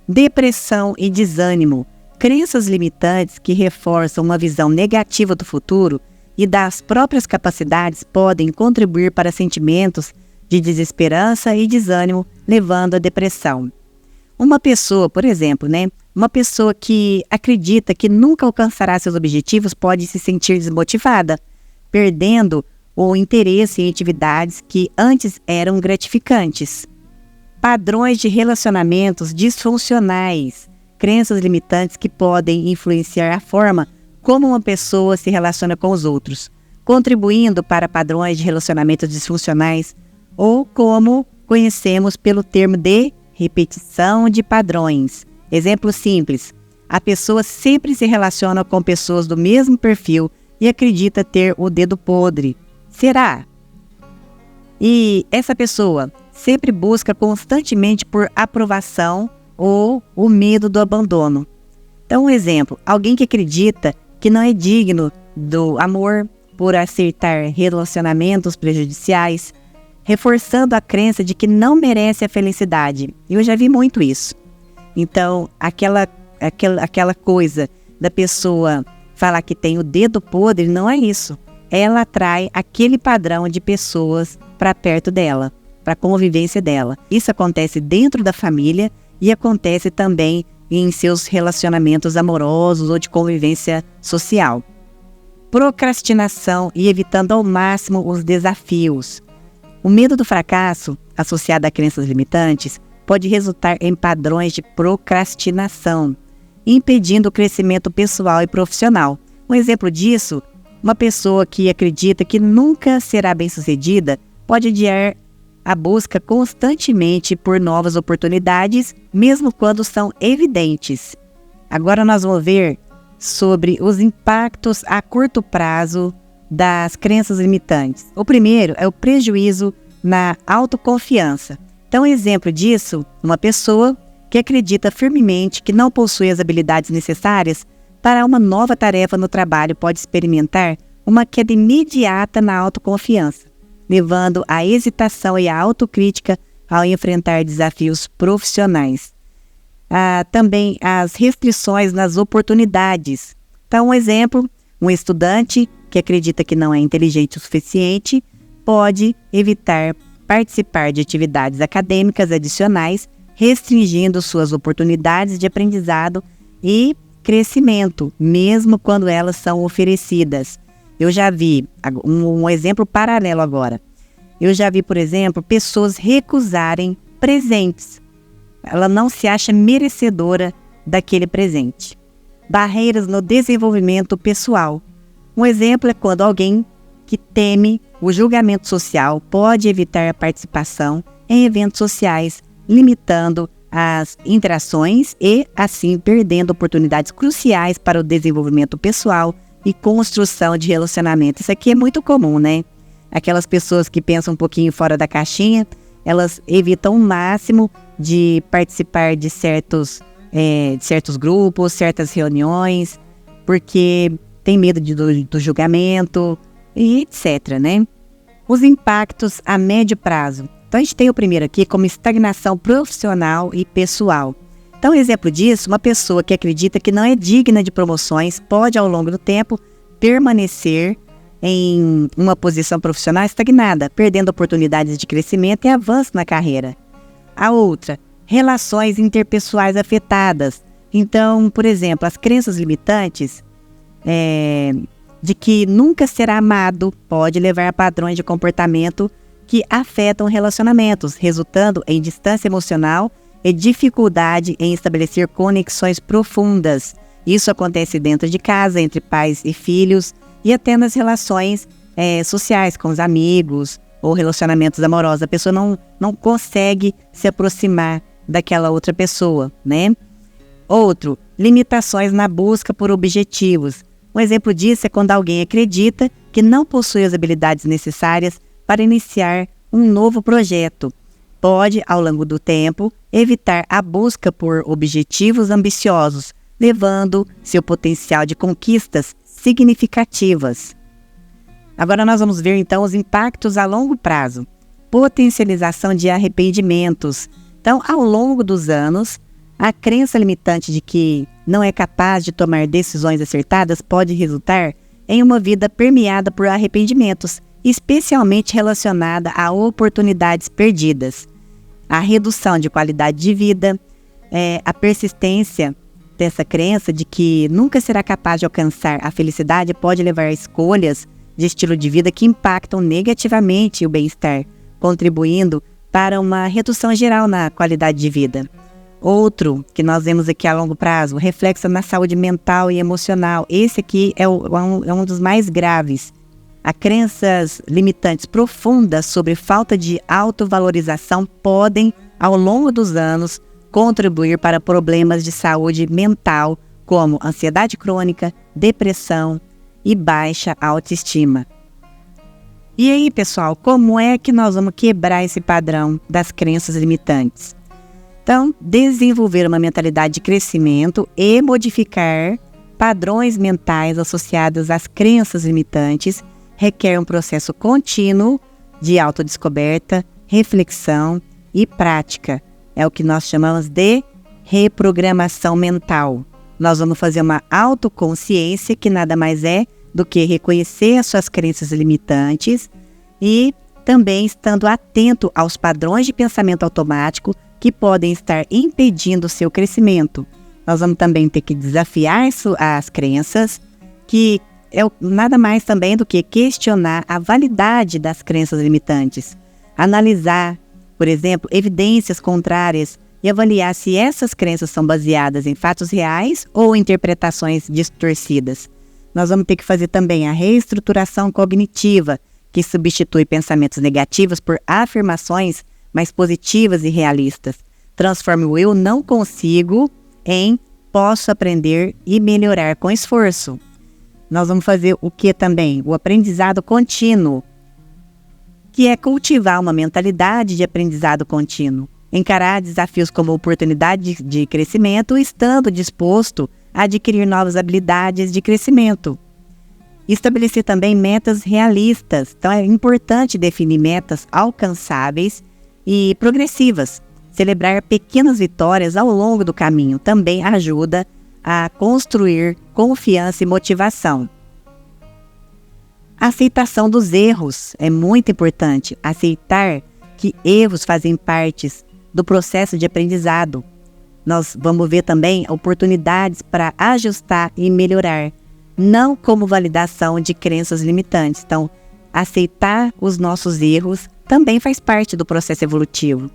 Depressão e desânimo. Crenças limitantes que reforçam uma visão negativa do futuro e das próprias capacidades podem contribuir para sentimentos de desesperança e desânimo, levando à depressão. Uma pessoa, por exemplo, uma pessoa que acredita que nunca alcançará seus objetivos pode se sentir desmotivada, perdendo o interesse em atividades que antes eram gratificantes. Padrões de relacionamentos disfuncionais. Crenças limitantes que podem influenciar a forma como uma pessoa se relaciona com os outros, contribuindo para padrões de relacionamentos disfuncionais, ou como conhecemos pelo termo de repetição de padrões. Exemplo simples: a pessoa sempre se relaciona com pessoas do mesmo perfil e acredita ter o dedo podre. Será? E essa pessoa sempre busca constantemente por aprovação ou o medo do abandono. Então, um exemplo: alguém que acredita que não é digno do amor por aceitar relacionamentos prejudiciais, reforçando a crença de que não merece a felicidade. Eu já vi muito isso. Então, aquela coisa da pessoa falar que tem o dedo podre, não é isso. Ela atrai aquele padrão de pessoas para perto dela, para a convivência dela. Isso acontece dentro da família e acontece também em seus relacionamentos amorosos ou de convivência social. Procrastinação e evitando ao máximo os desafios. O medo do fracasso, associado a crenças limitantes, pode resultar em padrões de procrastinação, impedindo o crescimento pessoal e profissional. Um exemplo disso: uma pessoa que acredita que nunca será bem-sucedida pode adiar a busca constantemente por novas oportunidades, mesmo quando são evidentes. Agora nós vamos ver sobre os impactos a curto prazo das crenças limitantes. O primeiro é o prejuízo na autoconfiança. Então, exemplo disso: uma pessoa que acredita firmemente que não possui as habilidades necessárias para uma nova tarefa no trabalho pode experimentar uma queda imediata na autoconfiança, levando à hesitação e à autocrítica ao enfrentar desafios profissionais. Também as restrições nas oportunidades. Então, um exemplo: um estudante que acredita que não é inteligente o suficiente pode evitar participar de atividades acadêmicas adicionais, restringindo suas oportunidades de aprendizado e crescimento, mesmo quando elas são oferecidas. Eu já vi um exemplo paralelo agora. Eu já vi, por exemplo, pessoas recusarem presentes. Ela não se acha merecedora daquele presente. Barreiras no desenvolvimento pessoal. Um exemplo é quando alguém que teme o julgamento social pode evitar a participação em eventos sociais, limitando as interações e, assim, perdendo oportunidades cruciais para o desenvolvimento pessoal e construção de relacionamento. Isso aqui é muito comum, né? Aquelas pessoas que pensam um pouquinho fora da caixinha, elas evitam o máximo de participar de certos grupos, certas reuniões, porque tem medo do julgamento e etc, né? Os impactos a médio prazo. Então, a gente tem o primeiro aqui como estagnação profissional e pessoal. Então, exemplo disso: uma pessoa que acredita que não é digna de promoções pode, ao longo do tempo, permanecer em uma posição profissional estagnada, perdendo oportunidades de crescimento e avanço na carreira. A outra: relações interpessoais afetadas. Então, por exemplo, as crenças limitantes de que nunca será amado pode levar a padrões de comportamento que afetam relacionamentos, resultando em distância emocional e dificuldade em estabelecer conexões profundas. Isso acontece dentro de casa, entre pais e filhos, e até nas relações sociais, com os amigos ou relacionamentos amorosos. A pessoa não consegue se aproximar daquela outra pessoa, né? Outro: limitações na busca por objetivos. Um exemplo disso é quando alguém acredita que não possui as habilidades necessárias para iniciar um novo projeto. Pode, ao longo do tempo, evitar a busca por objetivos ambiciosos, levando seu potencial de conquistas significativas. Agora nós vamos ver então os impactos a longo prazo. Potencialização de arrependimentos. Então, ao longo dos anos, a crença limitante de que não é capaz de tomar decisões acertadas pode resultar em uma vida permeada por arrependimentos, especialmente relacionada a oportunidades perdidas. A redução de qualidade de vida, a persistência dessa crença de que nunca será capaz de alcançar a felicidade pode levar a escolhas de estilo de vida que impactam negativamente o bem-estar, contribuindo para uma redução geral na qualidade de vida. Outro que nós vemos aqui a longo prazo: reflexo na saúde mental e emocional. Esse aqui é um dos mais graves. As crenças limitantes profundas sobre falta de autovalorização podem, ao longo dos anos, contribuir para problemas de saúde mental, como ansiedade crônica, depressão e baixa autoestima. E aí, pessoal, como é que nós vamos quebrar esse padrão das crenças limitantes? Então, desenvolver uma mentalidade de crescimento e modificar padrões mentais associados às crenças limitantes requer um processo contínuo de autodescoberta, reflexão e prática. É o que nós chamamos de reprogramação mental. Nós vamos fazer uma autoconsciência, que nada mais é do que reconhecer as suas crenças limitantes e também estando atento aos padrões de pensamento automático que podem estar impedindo o seu crescimento. Nós vamos também ter que desafiar as crenças, que é nada mais também do que questionar a validade das crenças limitantes. Analisar, por exemplo, evidências contrárias e avaliar se essas crenças são baseadas em fatos reais ou interpretações distorcidas. Nós vamos ter que fazer também a reestruturação cognitiva, que substitui pensamentos negativos por afirmações mais positivas e realistas. Transforma o eu não consigo em posso aprender e melhorar com esforço. Nós vamos fazer o que também? O aprendizado contínuo, que é cultivar uma mentalidade de aprendizado contínuo. Encarar desafios como oportunidade de crescimento, estando disposto a adquirir novas habilidades de crescimento. Estabelecer também metas realistas. Então é importante definir metas alcançáveis e progressivas. Celebrar pequenas vitórias ao longo do caminho também ajuda a construir confiança e motivação. A aceitação dos erros é muito importante. Aceitar que erros fazem parte do processo de aprendizado. Nós vamos ver também oportunidades para ajustar e melhorar, não como validação de crenças limitantes. Então, aceitar os nossos erros também faz parte do processo evolutivo.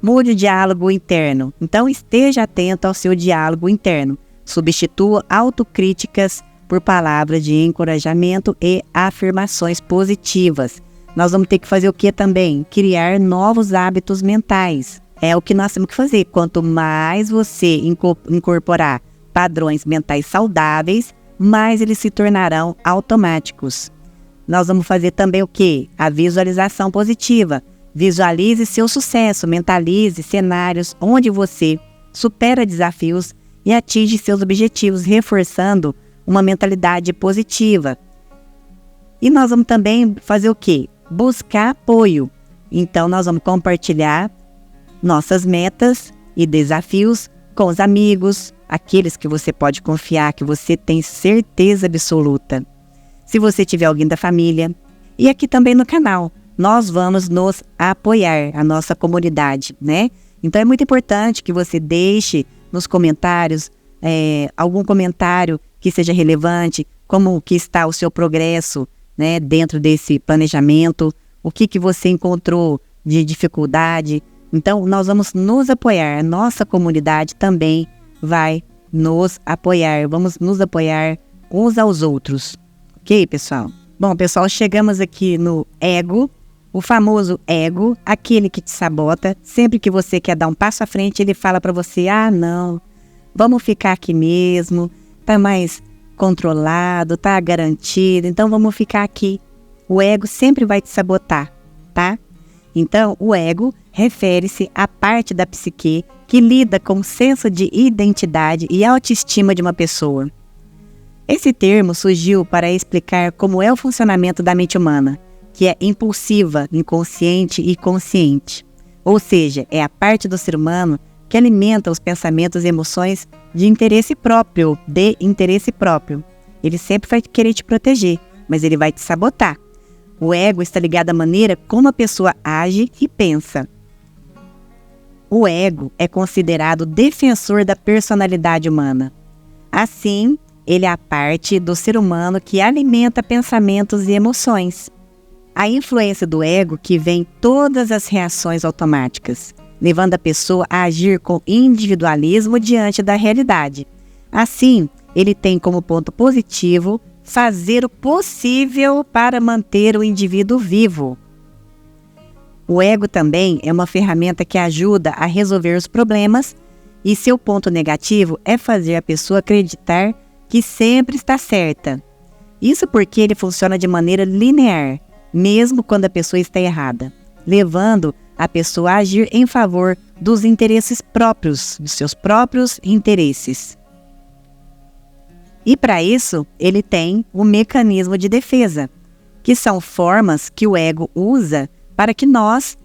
Mude o diálogo interno. Então, esteja atento ao seu diálogo interno. Substitua autocríticas por palavras de encorajamento e afirmações positivas. Nós vamos ter que fazer o que também? Criar novos hábitos mentais. É o que nós temos que fazer. Quanto mais você incorporar padrões mentais saudáveis, mais eles se tornarão automáticos. Nós vamos fazer também o que? A visualização positiva. Visualize seu sucesso, mentalize cenários onde você supera desafios e atinge seus objetivos, reforçando uma mentalidade positiva. E nós vamos também fazer o quê? Buscar apoio. Então, nós vamos compartilhar nossas metas e desafios com os amigos, aqueles que você pode confiar, que você tem certeza absoluta. Se você tiver alguém da família, e aqui também no canal, nós vamos nos apoiar, a nossa comunidade, né? Então é muito importante que você deixe nos comentários algum comentário que seja relevante, como que está o seu progresso, né, dentro desse planejamento, o que você encontrou de dificuldade. Então nós vamos nos apoiar, a nossa comunidade também vai nos apoiar, vamos nos apoiar uns aos outros. Ok, pessoal? Bom, pessoal, chegamos aqui no ego, o famoso ego, aquele que te sabota. Sempre que você quer dar um passo à frente, ele fala para você, não, vamos ficar aqui mesmo, tá mais controlado, tá garantido, então vamos ficar aqui. O ego sempre vai te sabotar, tá? Então, o ego refere-se à parte da psique que lida com o senso de identidade e autoestima de uma pessoa. Esse termo surgiu para explicar como é o funcionamento da mente humana, que é impulsiva, inconsciente e consciente. Ou seja, é a parte do ser humano que alimenta os pensamentos e emoções de interesse próprio, Ele sempre vai querer te proteger, mas ele vai te sabotar. O ego está ligado à maneira como a pessoa age e pensa. O ego é considerado defensor da personalidade humana. Assim, ele é a parte do ser humano que alimenta pensamentos e emoções. A influência do ego que vem todas as reações automáticas, levando a pessoa a agir com individualismo diante da realidade. Assim, ele tem como ponto positivo fazer o possível para manter o indivíduo vivo. O ego também é uma ferramenta que ajuda a resolver os problemas e seu ponto negativo é fazer a pessoa acreditar que sempre está certa. Isso porque ele funciona de maneira linear, mesmo quando a pessoa está errada, levando a pessoa a agir em favor dos interesses próprios, dos seus próprios interesses. E para isso, ele tem o mecanismo de defesa, que são formas que o ego usa para que nós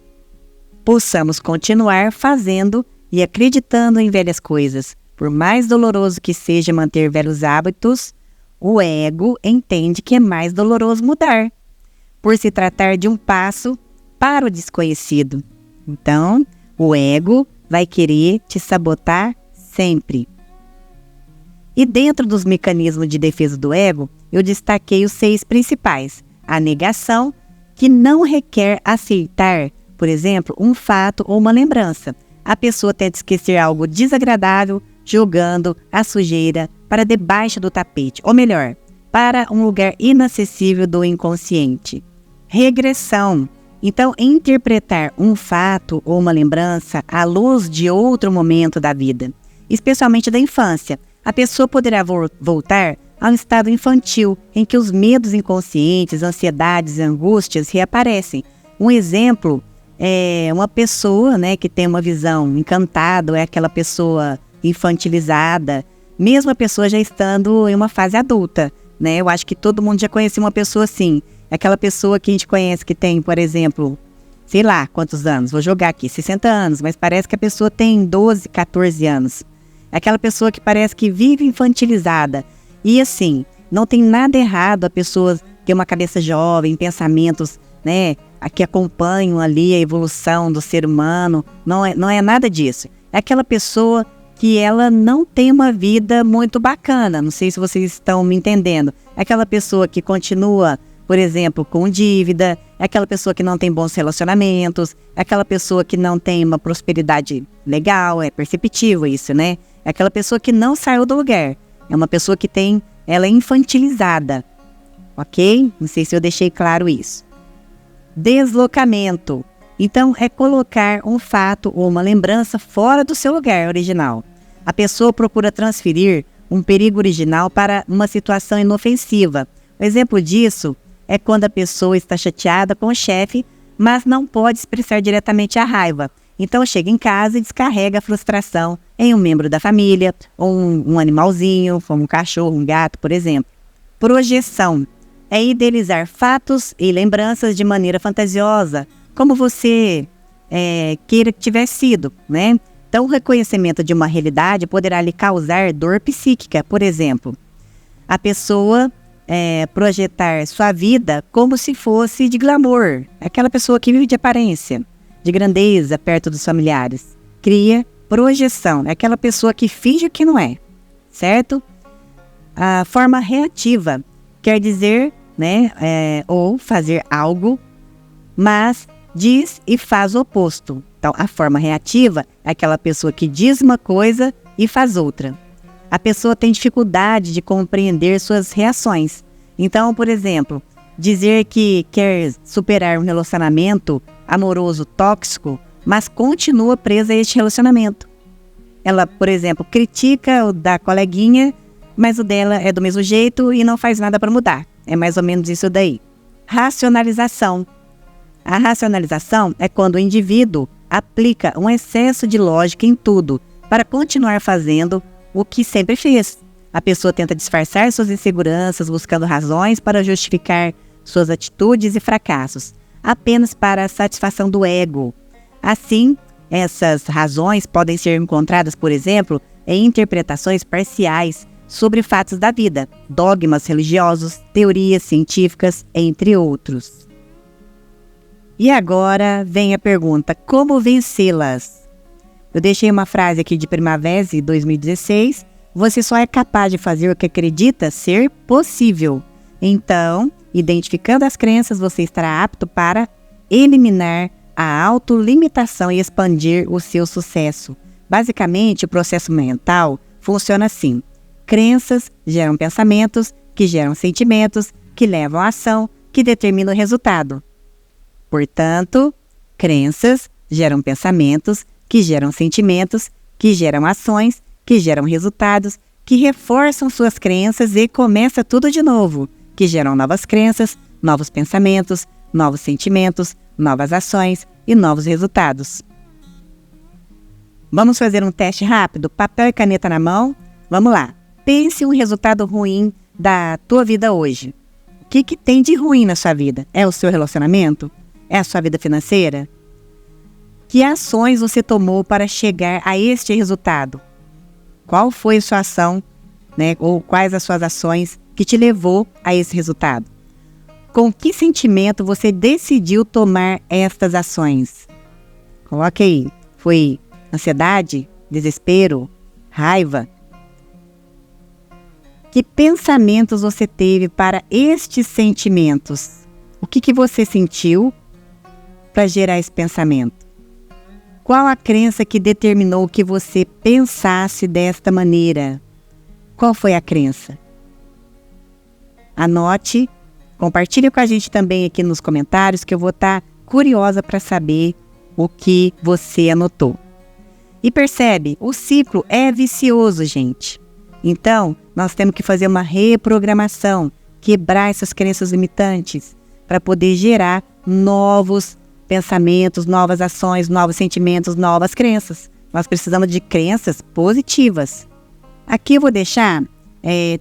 possamos continuar fazendo e acreditando em velhas coisas. Por mais doloroso que seja manter velhos hábitos, o ego entende que é mais doloroso mudar, por se tratar de um passo para o desconhecido. Então, o ego vai querer te sabotar sempre. E dentro dos mecanismos de defesa do ego, eu destaquei os 6 principais. A negação, que não requer aceitar, por exemplo, um fato ou uma lembrança. A pessoa tenta esquecer algo desagradável, jogando a sujeira para debaixo do tapete, ou melhor, para um lugar inacessível do inconsciente. Regressão. Então, interpretar um fato ou uma lembrança à luz de outro momento da vida, especialmente da infância. A pessoa poderá voltar a um estado infantil, em que os medos inconscientes, ansiedades e angústias reaparecem. Um exemplo é uma pessoa, que tem uma visão encantada, ou é aquela pessoa infantilizada, mesmo a pessoa já estando em uma fase adulta, Eu acho que todo mundo já conhece uma pessoa assim. Aquela pessoa que a gente conhece que tem, por exemplo, sei lá quantos anos, vou jogar aqui, 60 anos, mas parece que a pessoa tem 12, 14 anos. Aquela pessoa que parece que vive infantilizada. E assim, não tem nada errado a pessoa ter uma cabeça jovem, pensamentos, que acompanham ali a evolução do ser humano. Não é nada disso. É aquela pessoa que ela não tem uma vida muito bacana. Não sei se vocês estão me entendendo. É aquela pessoa que continua, por exemplo, com dívida, é aquela pessoa que não tem bons relacionamentos, é aquela pessoa que não tem uma prosperidade legal, é perceptível isso, É aquela pessoa que não saiu do lugar, é uma pessoa que ela é infantilizada, ok? Não sei se eu deixei claro isso. Deslocamento. Então, é colocar um fato ou uma lembrança fora do seu lugar original. A pessoa procura transferir um perigo original para uma situação inofensiva. O exemplo disso é quando a pessoa está chateada com o chefe, mas não pode expressar diretamente a raiva. Então chega em casa e descarrega a frustração em um membro da família, ou um animalzinho, como um cachorro, um gato, por exemplo. Projeção é idealizar fatos e lembranças de maneira fantasiosa, como você queira que tivesse sido, Então o reconhecimento de uma realidade poderá lhe causar dor psíquica, por exemplo. A pessoa projetar sua vida como se fosse de glamour. Aquela pessoa que vive de aparência, de grandeza perto dos familiares. Cria projeção. É aquela pessoa que finge que não é, certo? A forma reativa quer dizer, ou fazer algo, mas diz e faz o oposto. Então, a forma reativa é aquela pessoa que diz uma coisa e faz outra. A pessoa tem dificuldade de compreender suas reações. Então, por exemplo, dizer que quer superar um relacionamento amoroso tóxico, mas continua presa a este relacionamento. Ela, por exemplo, critica o da coleguinha, mas o dela é do mesmo jeito e não faz nada para mudar. É mais ou menos isso daí. Racionalização. A racionalização é quando o indivíduo aplica um excesso de lógica em tudo para continuar fazendo o que sempre fez. A pessoa tenta disfarçar suas inseguranças, buscando razões para justificar suas atitudes e fracassos, apenas para a satisfação do ego. Assim, essas razões podem ser encontradas, por exemplo, em interpretações parciais sobre fatos da vida, dogmas religiosos, teorias científicas, entre outros. E agora vem a pergunta: como vencê-las? Eu deixei uma frase aqui de Primavera 2016. Você só é capaz de fazer o que acredita ser possível. Então, identificando as crenças, você estará apto para eliminar a autolimitação e expandir o seu sucesso. Basicamente, o processo mental funciona assim. Crenças geram pensamentos, que geram sentimentos, que levam à ação, que determinam o resultado. Portanto, Crenças geram pensamentos, que geram sentimentos, que geram ações, que geram resultados, que reforçam suas crenças e começa tudo de novo, que geram novas crenças, novos pensamentos, novos sentimentos, novas ações e novos resultados. Vamos fazer um teste rápido? Papel e caneta na mão? Vamos lá. Pense um resultado ruim da tua vida hoje. O que tem de ruim na sua vida? É o seu relacionamento? É a sua vida financeira? Que ações você tomou para chegar a este resultado? Qual foi a sua ação, né? Ou quais as suas ações que te levou a esse resultado? Com que sentimento você decidiu tomar estas ações? Coloque aí. Foi ansiedade, desespero, raiva? Que pensamentos você teve para estes sentimentos? O que você sentiu para gerar esse pensamento? Qual a crença que determinou que você pensasse desta maneira? Qual foi a crença? Anote, compartilhe com a gente também aqui nos comentários, que eu vou estar curiosa para saber o que você anotou. E percebe, o ciclo é vicioso, gente. Então, nós temos que fazer uma reprogramação, quebrar essas crenças limitantes, para poder gerar novos pensamentos, novas ações, novos sentimentos, novas crenças. Nós precisamos de crenças positivas. Aqui eu vou deixar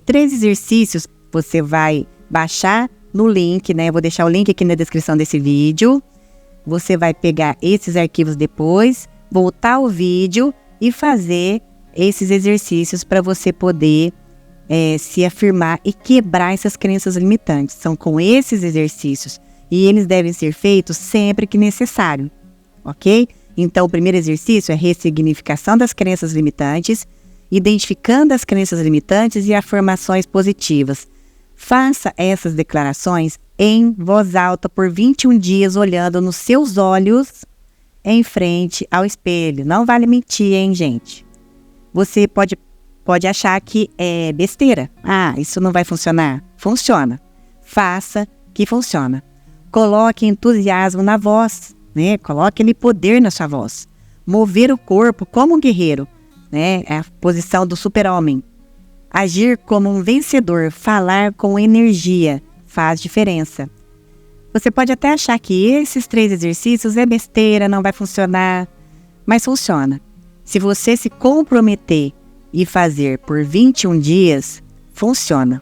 3 exercícios que você vai baixar no link, né? Eu vou deixar o link aqui na descrição desse vídeo. Você vai pegar esses arquivos depois, voltar ao vídeo e fazer esses exercícios para você poder se afirmar e quebrar essas crenças limitantes. São com esses exercícios. E eles devem ser feitos sempre que necessário, ok? Então, o primeiro exercício é ressignificação das crenças limitantes, identificando as crenças limitantes e afirmações positivas. Faça essas declarações em voz alta por 21 dias, olhando nos seus olhos em frente ao espelho. Não vale mentir, hein, gente? Você pode achar que é besteira. Ah, isso não vai funcionar. Funciona. Faça que funciona. Coloque entusiasmo na voz, né? Coloque ele poder na sua voz. Mover o corpo como um guerreiro, né? É a posição do super-homem. Agir como um vencedor, falar com energia, faz diferença. Você pode até achar que esses 3 exercícios é besteira, não vai funcionar, mas funciona. Se você se comprometer e fazer por 21 dias, funciona,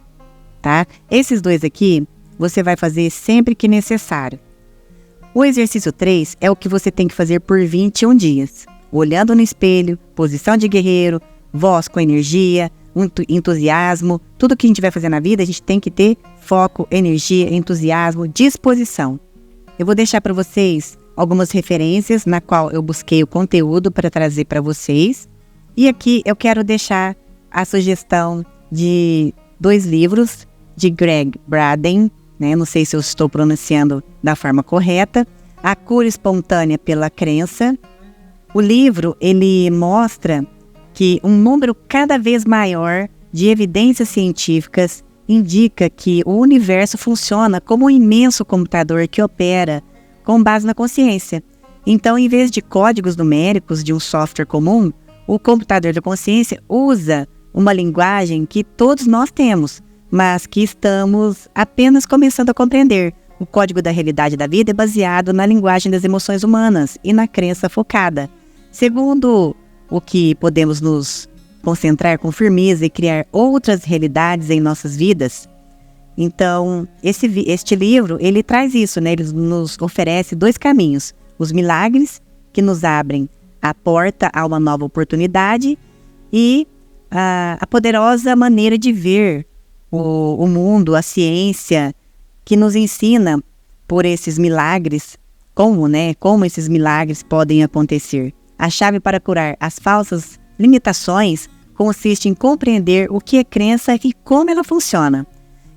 tá? Esses 2 aqui, você vai fazer sempre que necessário. O exercício 3 é o que você tem que fazer por 21 dias. Olhando no espelho, posição de guerreiro, voz com energia, entusiasmo. Tudo que a gente vai fazer na vida, a gente tem que ter foco, energia, entusiasmo, disposição. Eu vou deixar para vocês algumas referências na qual eu busquei o conteúdo para trazer para vocês. E aqui eu quero deixar a sugestão de 2 livros de Gregg Braden, né? Não sei se eu estou pronunciando da forma correta. A Cura Espontânea pela Crença. O livro, ele mostra que um número cada vez maior de evidências científicas indica que o universo funciona como um imenso computador que opera com base na consciência. Então, em vez de códigos numéricos de um software comum, o computador da consciência usa uma linguagem que todos nós temos, mas que estamos apenas começando a compreender. O código da realidade da vida é baseado na linguagem das emoções humanas e na crença focada. Segundo o que podemos nos concentrar com firmeza e criar outras realidades em nossas vidas. Então, este livro, ele traz isso, né? Ele nos oferece 2 caminhos. Os milagres, que nos abrem a porta a uma nova oportunidade, e a poderosa maneira de ver o mundo, a ciência, que nos ensina por esses milagres, como esses milagres podem acontecer. A chave para curar as falsas limitações consiste em compreender o que é crença e como ela funciona.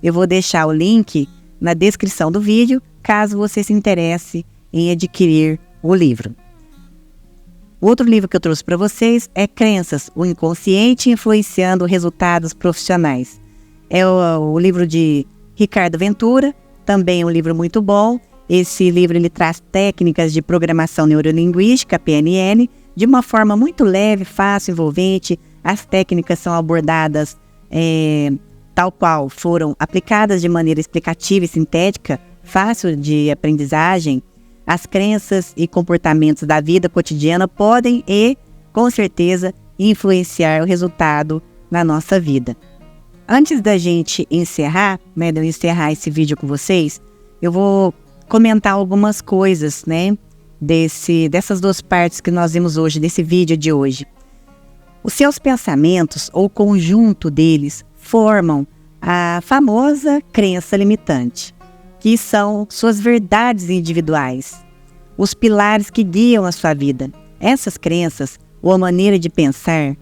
Eu vou deixar o link na descrição do vídeo, caso você se interesse em adquirir o livro. O outro livro que eu trouxe para vocês é Crenças, o Inconsciente Influenciando Resultados Profissionais. É o livro de Ricardo Ventura, também um livro muito bom. Esse livro ele traz técnicas de programação neurolinguística, PNL, de uma forma muito leve, fácil, envolvente. As técnicas são abordadas tal qual foram aplicadas de maneira explicativa e sintética, fácil de aprendizagem. As crenças e comportamentos da vida cotidiana podem e, com certeza, influenciar o resultado na nossa vida. Antes da gente encerrar, de eu encerrar esse vídeo com vocês, eu vou comentar algumas coisas, dessas duas partes que nós vimos hoje, desse vídeo de hoje. Os seus pensamentos, ou conjunto deles, formam a famosa crença limitante, que são suas verdades individuais, os pilares que guiam a sua vida. Essas crenças, ou a maneira de pensar,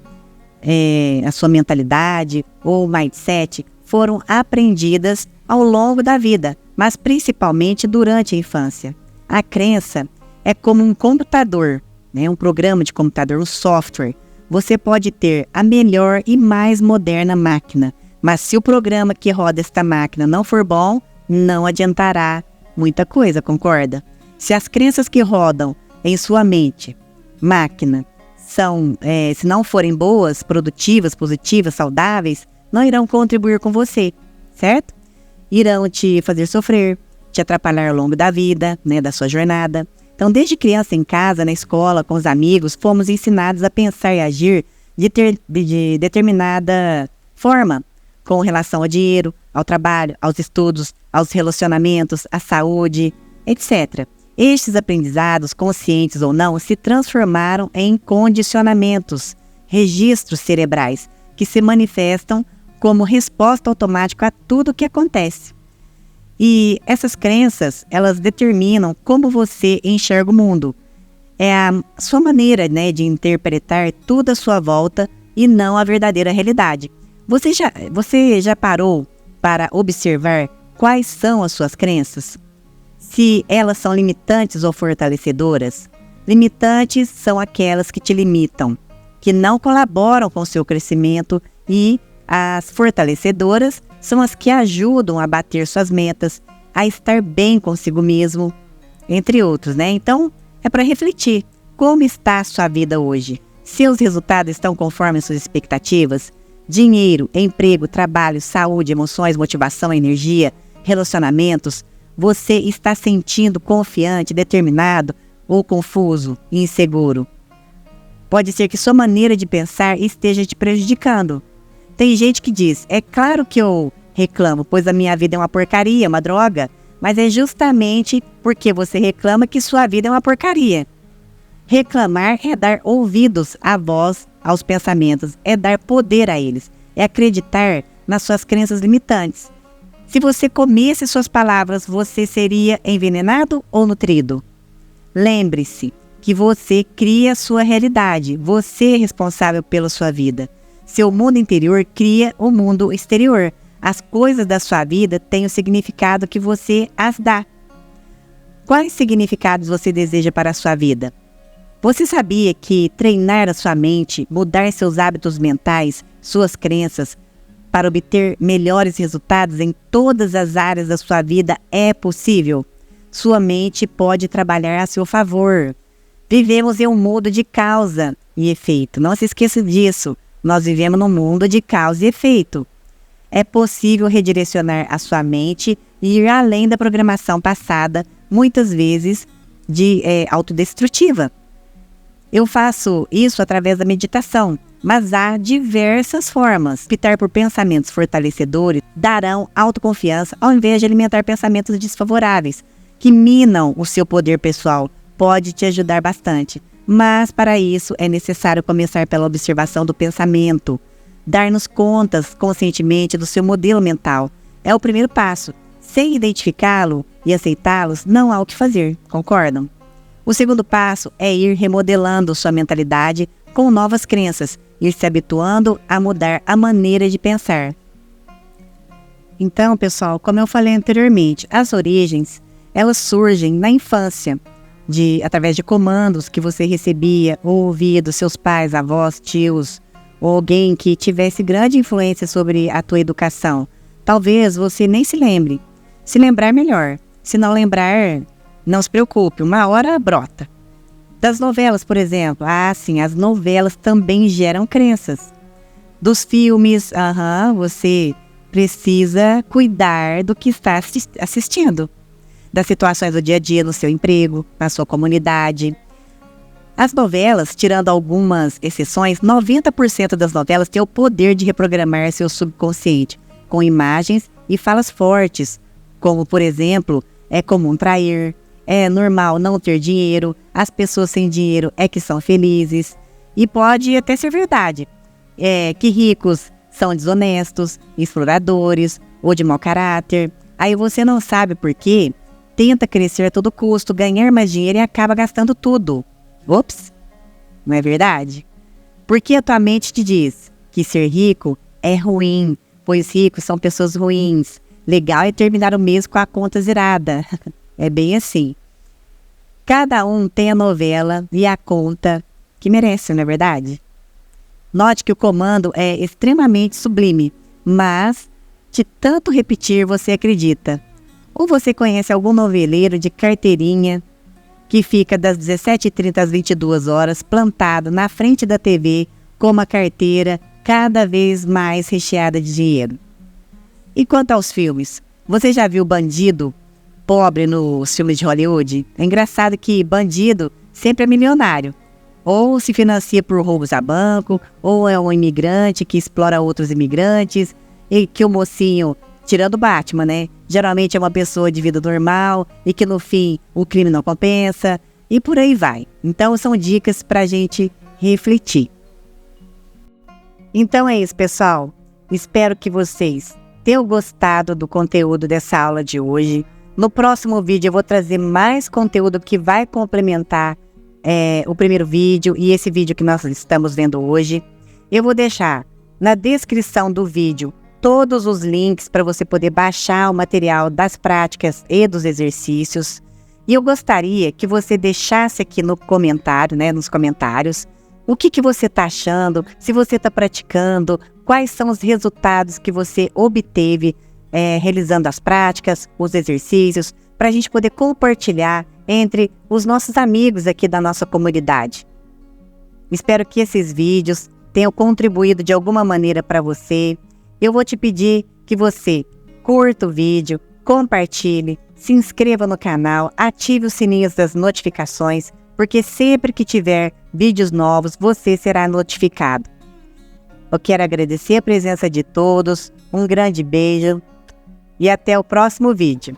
a sua mentalidade ou mindset, foram aprendidas ao longo da vida, mas principalmente durante a infância. A crença é como um computador, um programa de computador, um software. Você pode ter a melhor e mais moderna máquina, mas se o programa que roda esta máquina não for bom, não adiantará muita coisa, concorda? Se as crenças que rodam em sua mente, máquina, se não forem boas, produtivas, positivas, saudáveis, não irão contribuir com você, certo? Irão te fazer sofrer, te atrapalhar ao longo da vida, da sua jornada. Então, desde criança em casa, na escola, com os amigos, fomos ensinados a pensar e agir de determinada forma, com relação ao dinheiro, ao trabalho, aos estudos, aos relacionamentos, à saúde, etc. Estes aprendizados, conscientes ou não, se transformaram em condicionamentos, registros cerebrais, que se manifestam como resposta automática a tudo o que acontece. E essas crenças, elas determinam como você enxerga o mundo. É a sua maneira, de interpretar tudo à sua volta e não a verdadeira realidade. Você já parou para observar quais são as suas crenças? Se elas são limitantes ou fortalecedoras? Limitantes são aquelas que te limitam, que não colaboram com o seu crescimento, e as fortalecedoras são as que ajudam a bater suas metas, a estar bem consigo mesmo, entre outros, Então, é para refletir. Como está a sua vida hoje? Seus resultados estão conforme as suas expectativas? Dinheiro, emprego, trabalho, saúde, emoções, motivação, energia, relacionamentos. Você está sentindo confiante, determinado ou confuso e inseguro? Pode ser que sua maneira de pensar esteja te prejudicando. Tem gente que diz, é claro que eu reclamo, pois a minha vida é uma porcaria, uma droga. Mas é justamente porque você reclama que sua vida é uma porcaria. Reclamar é dar ouvidos à voz, aos pensamentos, é dar poder a eles, é acreditar nas suas crenças limitantes. Se você comesse suas palavras, você seria envenenado ou nutrido? Lembre-se que você cria a sua realidade, você é responsável pela sua vida. Seu mundo interior cria o mundo exterior. As coisas da sua vida têm o significado que você as dá. Quais significados você deseja para a sua vida? Você sabia que treinar a sua mente, mudar seus hábitos mentais, suas crenças, para obter melhores resultados em todas as áreas da sua vida é possível? Sua mente pode trabalhar a seu favor. Vivemos em um mundo de causa e efeito. Não se esqueça disso. Nós vivemos num mundo de causa e efeito. É possível redirecionar a sua mente e ir além da programação passada, muitas vezes autodestrutiva. Eu faço isso através da meditação, mas há diversas formas. Optar por pensamentos fortalecedores darão autoconfiança ao invés de alimentar pensamentos desfavoráveis, que minam o seu poder pessoal. Pode te ajudar bastante, mas para isso é necessário começar pela observação do pensamento. Dar-nos contas conscientemente do seu modelo mental é o primeiro passo. Sem identificá-lo e aceitá-los, não há o que fazer, concordam? O segundo passo é ir remodelando sua mentalidade com novas crenças, ir se habituando a mudar a maneira de pensar. Então, pessoal, como eu falei anteriormente, as origens, elas surgem na infância, através de comandos que você recebia ou ouvia dos seus pais, avós, tios, ou alguém que tivesse grande influência sobre a tua educação. Talvez você nem se lembre. Se lembrar, melhor. Se não lembrar, Não se preocupe, uma hora brota. Das novelas, por exemplo. Sim, as novelas também geram crenças. Dos filmes, você precisa cuidar do que está assistindo. Das situações do dia a dia no seu emprego, na sua comunidade. As novelas, tirando algumas exceções, 90% das novelas têm o poder de reprogramar seu subconsciente com imagens e falas fortes, como, por exemplo, é comum trair, é normal não ter dinheiro, as pessoas sem dinheiro é que são felizes. E pode até ser verdade, que ricos são desonestos, exploradores ou de mau caráter. Aí você não sabe por quê, tenta crescer a todo custo, ganhar mais dinheiro e acaba gastando tudo. Ops, não é verdade? Porque a tua mente te diz que ser rico é ruim, pois ricos são pessoas ruins. Legal é terminar o mês com a conta zerada. É bem assim. Cada um tem a novela e a conta que merece, não é verdade? Note que o comando é extremamente sublime, mas de tanto repetir você acredita. Ou você conhece algum noveleiro de carteirinha que fica das 17h30 às 22 horas plantado na frente da TV com uma carteira cada vez mais recheada de dinheiro. E quanto aos filmes, você já viu bandido pobre nos filmes de Hollywood? É engraçado que bandido sempre é milionário. Ou se financia por roubos a banco, ou é um imigrante que explora outros imigrantes, e que o mocinho, tirando o Batman, né? Geralmente é uma pessoa de vida normal e que no fim o crime não compensa, e por aí vai. Então são dicas pra gente refletir. Então é isso, pessoal. Espero que vocês tenham gostado do conteúdo dessa aula de hoje. No próximo vídeo eu vou trazer mais conteúdo que vai complementar o primeiro vídeo e esse vídeo que nós estamos vendo hoje. Eu vou deixar na descrição do vídeo todos os links para você poder baixar o material das práticas e dos exercícios. E eu gostaria que você deixasse aqui no comentário, nos comentários, o que você está achando, se você está praticando, quais são os resultados que você obteve realizando as práticas, os exercícios, para a gente poder compartilhar entre os nossos amigos aqui da nossa comunidade. Espero que esses vídeos tenham contribuído de alguma maneira para você. Eu vou te pedir que você curta o vídeo, compartilhe, se inscreva no canal, ative os sininhos das notificações, porque sempre que tiver vídeos novos, você será notificado. Eu quero agradecer a presença de todos, um grande beijo e até o próximo vídeo.